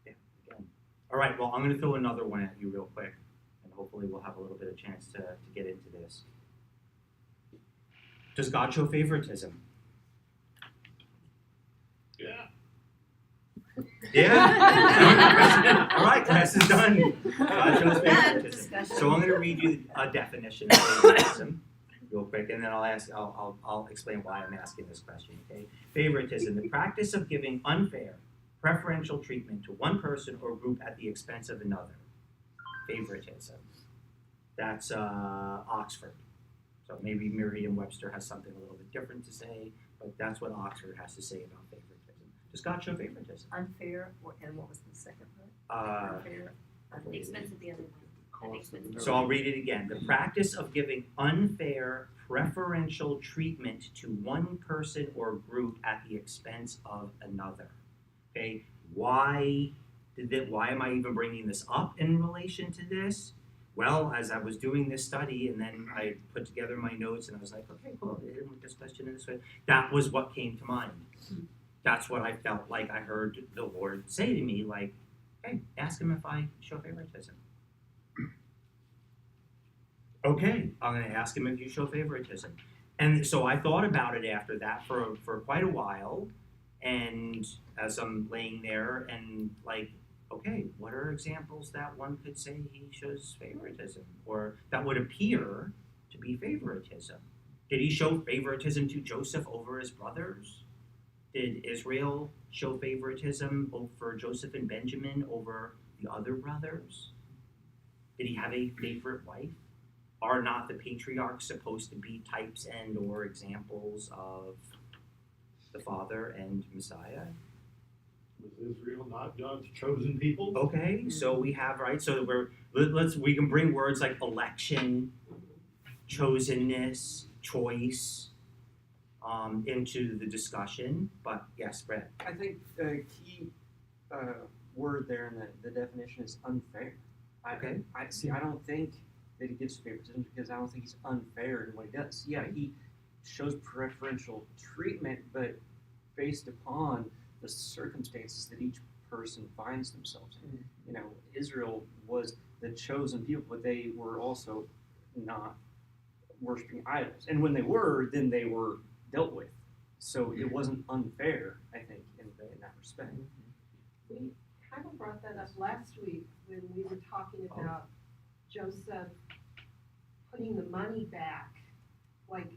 [SPEAKER 1] yeah, again. All right, well, I'm going to throw another one at you real quick, and hopefully we'll have a little bit of chance to get into this. Does God show favoritism? Yeah. All right, class is done. God shows favoritism. So I'm going to read you a definition of favoritism real quick, and then I'll explain why I'm asking this question. Okay, favoritism: the practice of giving unfair, preferential treatment to one person or group at the expense of another. Favoritism. That's Oxford. So maybe Merriam-Webster has something a little bit different to say, but that's what Oxford has to say about favoritism. Does God show favoritism?
[SPEAKER 2] Unfair, and what was the second part? Unfair.
[SPEAKER 3] At the expense of the other one. At the expense of
[SPEAKER 1] So I'll read it again. The practice of giving unfair preferential treatment to one person or group at the expense of another. Okay, why am I even bringing this up in relation to this? Well, as I was doing this study and then I put together my notes and I was like, okay, cool, hit him with this question in this way. That was what came to mind. That's what I felt like I heard the Lord say to me, like, hey, ask him if I show favoritism. Okay, I'm going to ask him if you show favoritism. And so I thought about it after that for quite a while. And as I'm laying there and like, okay, what are examples that one could say he shows favoritism or that would appear to be favoritism? Did he show favoritism to Joseph over his brothers? Did Israel show favoritism over Joseph and Benjamin over the other brothers? Did he have a favorite wife? Are not the patriarchs supposed to be types and or examples of the Father and Messiah?
[SPEAKER 8] Was Israel not God's chosen people?
[SPEAKER 1] Okay, so we have, right, so we can bring words like election, chosenness, choice into the discussion, but yes, Brett.
[SPEAKER 6] I think the key word there in the definition is unfair.
[SPEAKER 1] Okay.
[SPEAKER 6] I don't think that he gives favoritism because I don't think he's unfair in what he does. Yeah, he shows preferential treatment, but based upon the circumstances that each person finds themselves in. You know, Israel was the chosen people, but they were also not worshiping idols. And when they were, then they were dealt with. So it wasn't unfair, I think, in that respect.
[SPEAKER 5] We kind of brought that up last week when we were talking about Joseph putting the money back. Like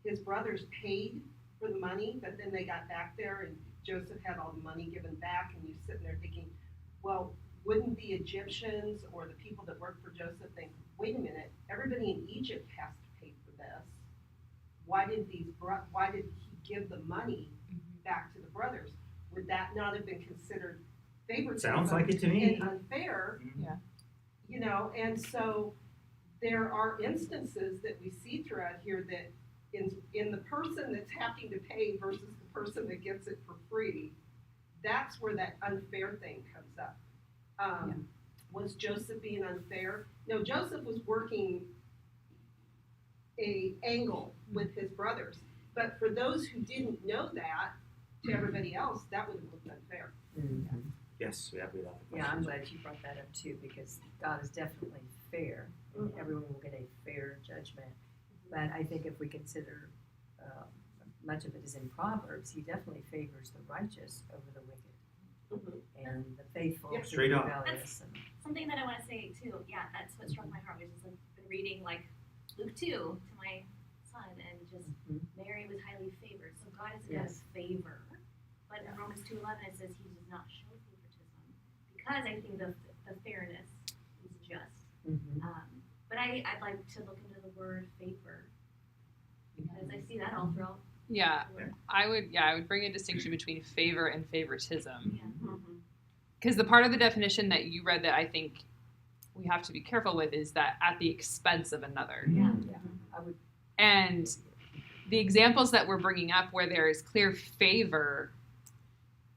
[SPEAKER 5] his brothers paid for the money, but then they got back there and Joseph had all the money given back, and you sitting there thinking, well, wouldn't the Egyptians or the people that worked for Joseph think, wait a minute, everybody in Egypt has to pay for this. Why did he give the money back to the brothers? Would that not have been considered favoritism?
[SPEAKER 1] Sounds like it to me.
[SPEAKER 5] And unfair?
[SPEAKER 4] Yeah.
[SPEAKER 5] You know, and so there are instances that we see throughout here that in the person that's having to pay versus the person that gets it for free, that's where that unfair thing comes up. Was Joseph being unfair? No, Joseph was working a angle with his brothers. But for those who didn't know that, to everybody else, that would have looked unfair.
[SPEAKER 2] Mm-hmm.
[SPEAKER 1] Yes, we have that.
[SPEAKER 2] Yeah, I'm glad you brought that up too, because God is definitely fair. And everyone will get a fair judgment. But I think if we consider much of it is in Proverbs, he definitely favors the righteous over the wicked and the faithful over
[SPEAKER 1] Straight
[SPEAKER 2] the
[SPEAKER 1] up.
[SPEAKER 2] rebellious.
[SPEAKER 3] Something that I want to say too, yeah, that's what struck my heart, was just like been reading like Luke 2 to my son, and just Mary was highly favored. So God is a God of favor. But in Romans 2:11 it says he does not show favoritism, because I think the fairness is just. But I'd like to look into the word favor, because I see that all throughout.
[SPEAKER 4] Yeah, I would bring a distinction between favor and favoritism. Because the part of the definition that you read that I think we have to be careful with is that at the expense of another.
[SPEAKER 2] I would.
[SPEAKER 4] And the examples that we're bringing up where there is clear favor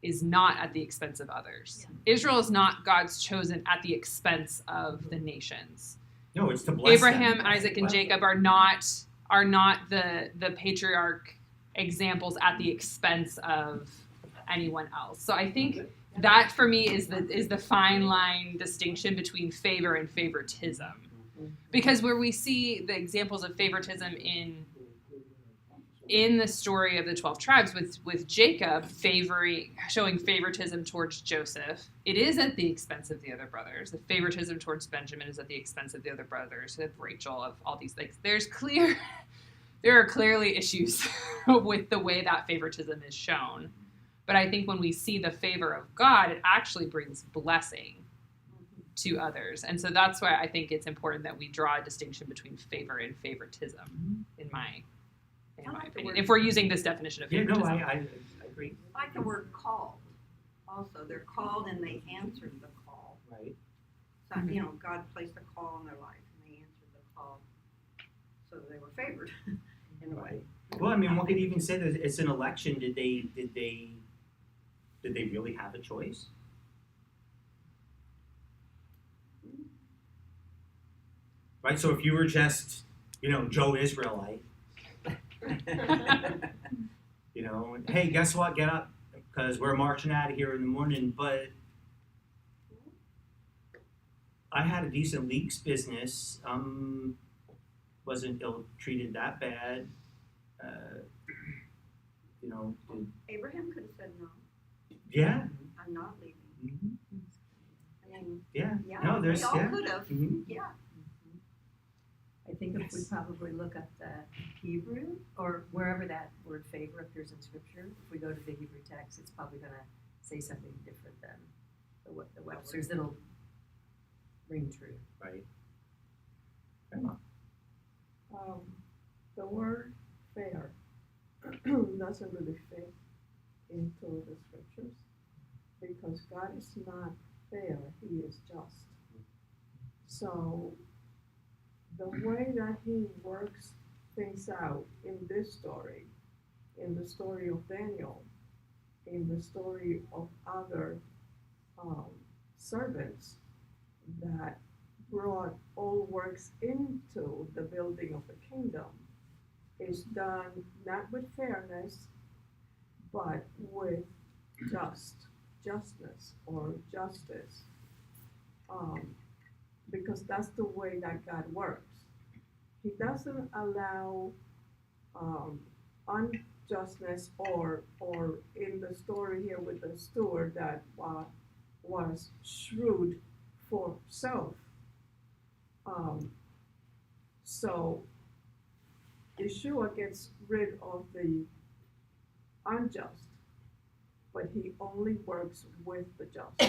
[SPEAKER 4] is not at the expense of others. Israel is not God's chosen at the expense of the nations.
[SPEAKER 1] No, it's to bless
[SPEAKER 4] Abraham,
[SPEAKER 1] them.
[SPEAKER 4] Isaac, and Jacob are not the patriarch examples at the expense of anyone else. So I think that for me is the fine line distinction between favor and favoritism. Because where we see the examples of favoritism in the story of the 12 tribes with Jacob showing favoritism towards Joseph, it is at the expense of the other brothers. The favoritism towards Benjamin is at the expense of the other brothers, of Rachel, of all these things. There are clearly issues with the way that favoritism is shown. But I think when we see the favor of God, it actually brings blessing to others. And so that's why I think it's important that we draw a distinction between favor and favoritism, in my opinion. If we're using this definition of
[SPEAKER 1] Yeah, no,
[SPEAKER 4] favoritism.
[SPEAKER 1] I agree.
[SPEAKER 10] I like the word called also. They're called and they answered the call.
[SPEAKER 1] Right.
[SPEAKER 10] So, God placed a call in their life and they answered the call. So they were favored in a way.
[SPEAKER 1] Well, I mean, one could even say that it's an election. Did they really have a choice? Right. So if you were just, Joe Israelite, hey, guess what? Get up, because we're marching out of here in the morning. But I had a decent leaks business. Wasn't ill-treated that bad.
[SPEAKER 10] Abraham could have said no.
[SPEAKER 1] Yeah.
[SPEAKER 10] I'm not leaving.
[SPEAKER 1] Mm-hmm.
[SPEAKER 10] I mean,
[SPEAKER 1] Yeah.
[SPEAKER 10] yeah,
[SPEAKER 1] No, there's
[SPEAKER 10] they all
[SPEAKER 1] yeah.
[SPEAKER 10] could have.
[SPEAKER 1] Mm-hmm.
[SPEAKER 10] Yeah.
[SPEAKER 2] I think if we
[SPEAKER 1] Yes.
[SPEAKER 2] probably look up the Hebrew or wherever that word favor appears in Scripture, if we go to the Hebrew text, it's probably going to say something different than the Webster's that'll ring true.
[SPEAKER 1] Right.
[SPEAKER 12] The word fair doesn't really fit into the scriptures because God is not fair, He is just. So the way that He works things out in this story, in the story of Daniel, in the story of other servants that brought all works into the building of the kingdom, is done not with fairness, but with justness or justice. Because that's the way that God works. He doesn't allow unjustness or in the story here with the steward that was shrewd for self. So Yeshua gets rid of the unjust, but he only works with the just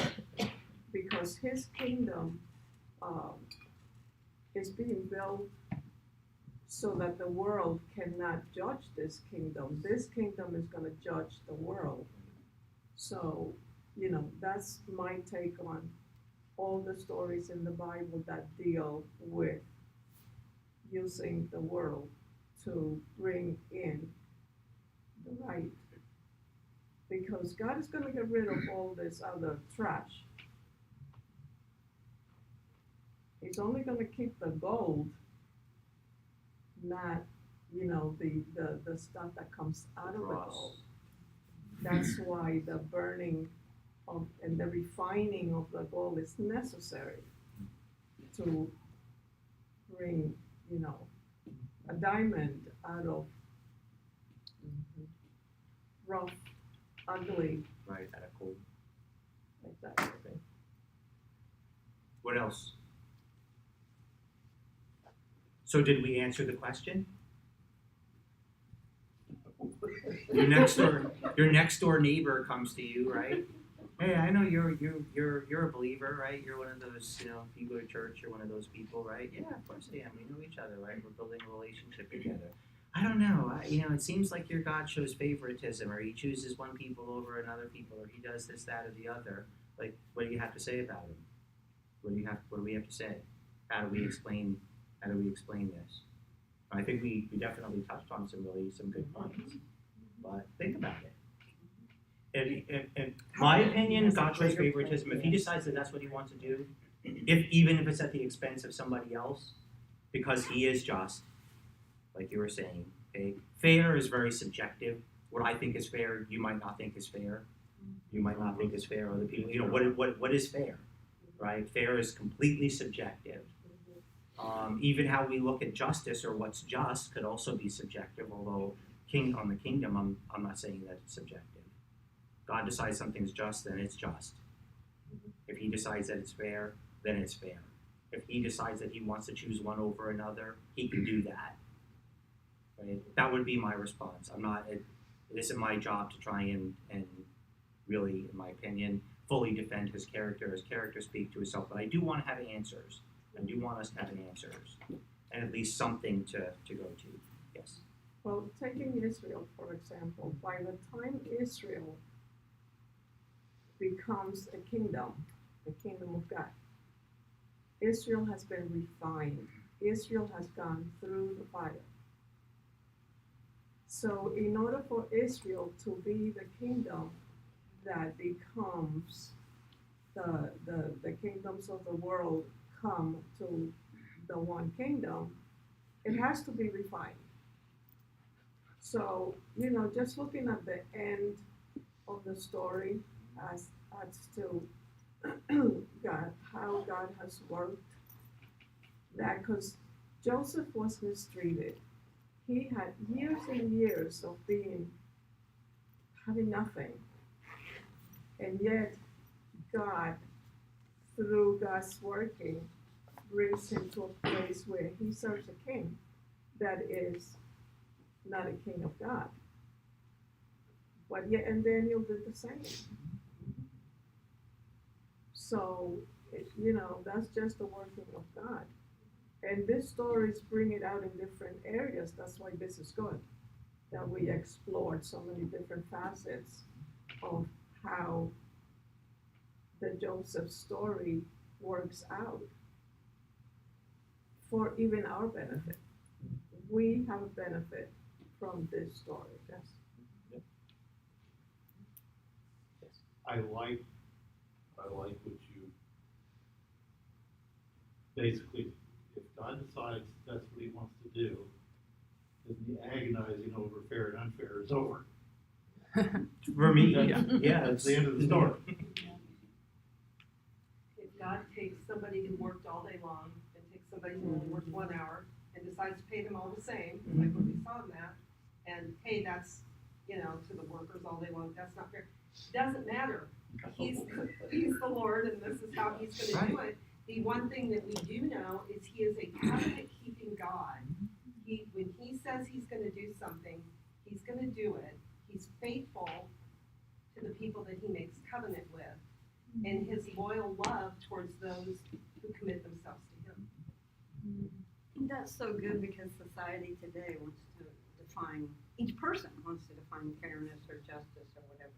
[SPEAKER 12] because his kingdom is being built so that the world cannot judge this kingdom. This kingdom is going to judge the world. So, that's my take on all the stories in the Bible that deal with using the world to bring in the right. Because God is going to get rid of all this other trash. He's only going to keep the gold, not, the stuff that comes out of the gold. That's why the burning and the refining of the gold is necessary to bring, a diamond out of rough, ugly,
[SPEAKER 1] Right. Out of cool.
[SPEAKER 12] like that.
[SPEAKER 1] Okay. What else? So did we answer the question? Your next door neighbor comes to you, right? Hey, I know you're a believer, right? You're one of those, if you go to church, you're one of those people, right? Yeah, of course I am. We know each other, right? We're building a relationship together. I don't know. It seems like your God shows favoritism, or he chooses one people over another people, or he does this, that, or the other. Like, what do you have to say about him? What do we have to say? How do we explain this? I think we definitely touched on some good points. But think about it. In my opinion, God shows favoritism. If he decides that that's what he wants to do, even if it's at the expense of somebody else, because he is just, like you were saying. Okay, fair is very subjective. What I think is fair, you might not think is fair. You might not think is fair. Other people, what is fair, right? Fair is completely subjective. Even how we look at justice or what's just could also be subjective. Although on the kingdom, I'm not saying that it's subjective. God decides something's just, then it's just. If he decides that it's fair, then it's fair. If he decides that he wants to choose one over another, he can do that. Right? That would be my response. It isn't my job to try and really, in my opinion, fully defend his character speak to himself, but I do want to have answers. I do want us to have answers, and at least something to go to. Yes.
[SPEAKER 12] Well, taking Israel, for example, by the time Israel becomes a kingdom, the kingdom of God, Israel has been refined. Israel has gone through the fire. So in order for Israel to be the kingdom that becomes the kingdoms of the world come to the one kingdom, it has to be refined. So, just looking at the end of the story as to God, how God has worked, that because Joseph was mistreated, he had years and years of having nothing, and yet God, through God's working, brings him to a place where he serves a king that is not a king of God. But yet, and Daniel did the same. So, that's just the working of God. And these stories bring it out in different areas. That's why this is good, that we explored so many different facets of how the Joseph story works out for even our benefit. We have a benefit from this story. Yes.
[SPEAKER 8] I like what you basically, if God decides that's what he wants to do, then the agonizing over fair and unfair is over.
[SPEAKER 1] For me,
[SPEAKER 8] That's the end of the story.
[SPEAKER 5] If God takes somebody who worked all day long and takes somebody who only worked 1 hour and decides to pay them all the same, like what we saw in that, and hey, that's, to the workers all day long, that's not fair. Doesn't matter. He's the Lord, and this is how he's going to do it. The one thing that we do know is he is a covenant-keeping God. When he says he's going to do something, he's going to do it. He's faithful to the people that he makes covenant with, and his loyal love towards those who commit themselves to him.
[SPEAKER 10] That's so good because society today wants to define, each person wants to define fairness or justice or whatever.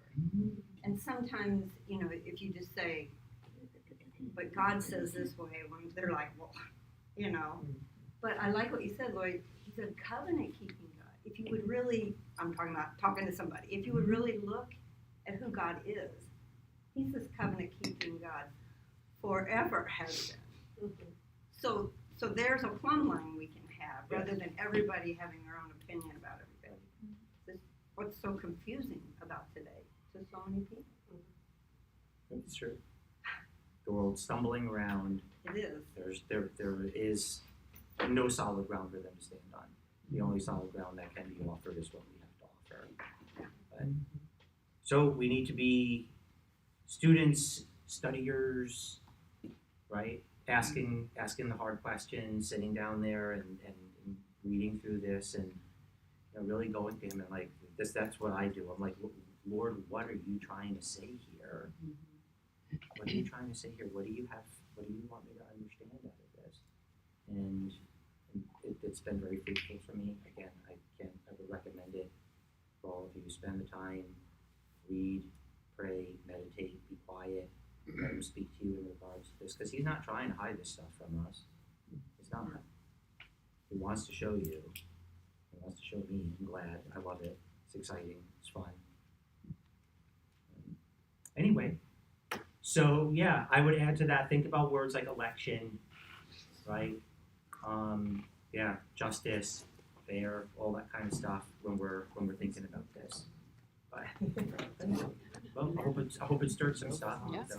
[SPEAKER 10] And sometimes, if you just say, but God says this way, they're like, well, But I like what you said, Lloyd. He's a covenant-keeping God. If you would really, I'm talking to somebody, if you would really look at who God is, he's this covenant-keeping God forever has been. So there's a plumb line we can have rather than everybody having their own opinion about everything. What's so confusing about today to so many people?
[SPEAKER 1] It's true. The world's stumbling around.
[SPEAKER 10] It is.
[SPEAKER 1] There is no solid ground for them to stand on. The only solid ground that can be offered is what we have to offer. But, so we need to be students, studiers, right? Asking the hard questions, sitting down there and reading through this, and really going to him and like this. That's what I do. I'm like, Lord, what are you trying to say here? What are you trying to say here? What do you want me to understand out of this? And it's been very fruitful for me. Again, I would recommend it for all of you. Spend the time, read, pray, meditate, be quiet, let him speak to you in regards to this, because he's not trying to hide this stuff from us. He's not. He wants to show you. He wants to show me. I'm glad. I love it. It's exciting. It's fun. Anyway, so yeah, I would add to that. Think about words like election, right? Justice, fair, all that kind of stuff when we're thinking about this. But well, I hope it stirred some stuff.
[SPEAKER 9] Yes.
[SPEAKER 1] So.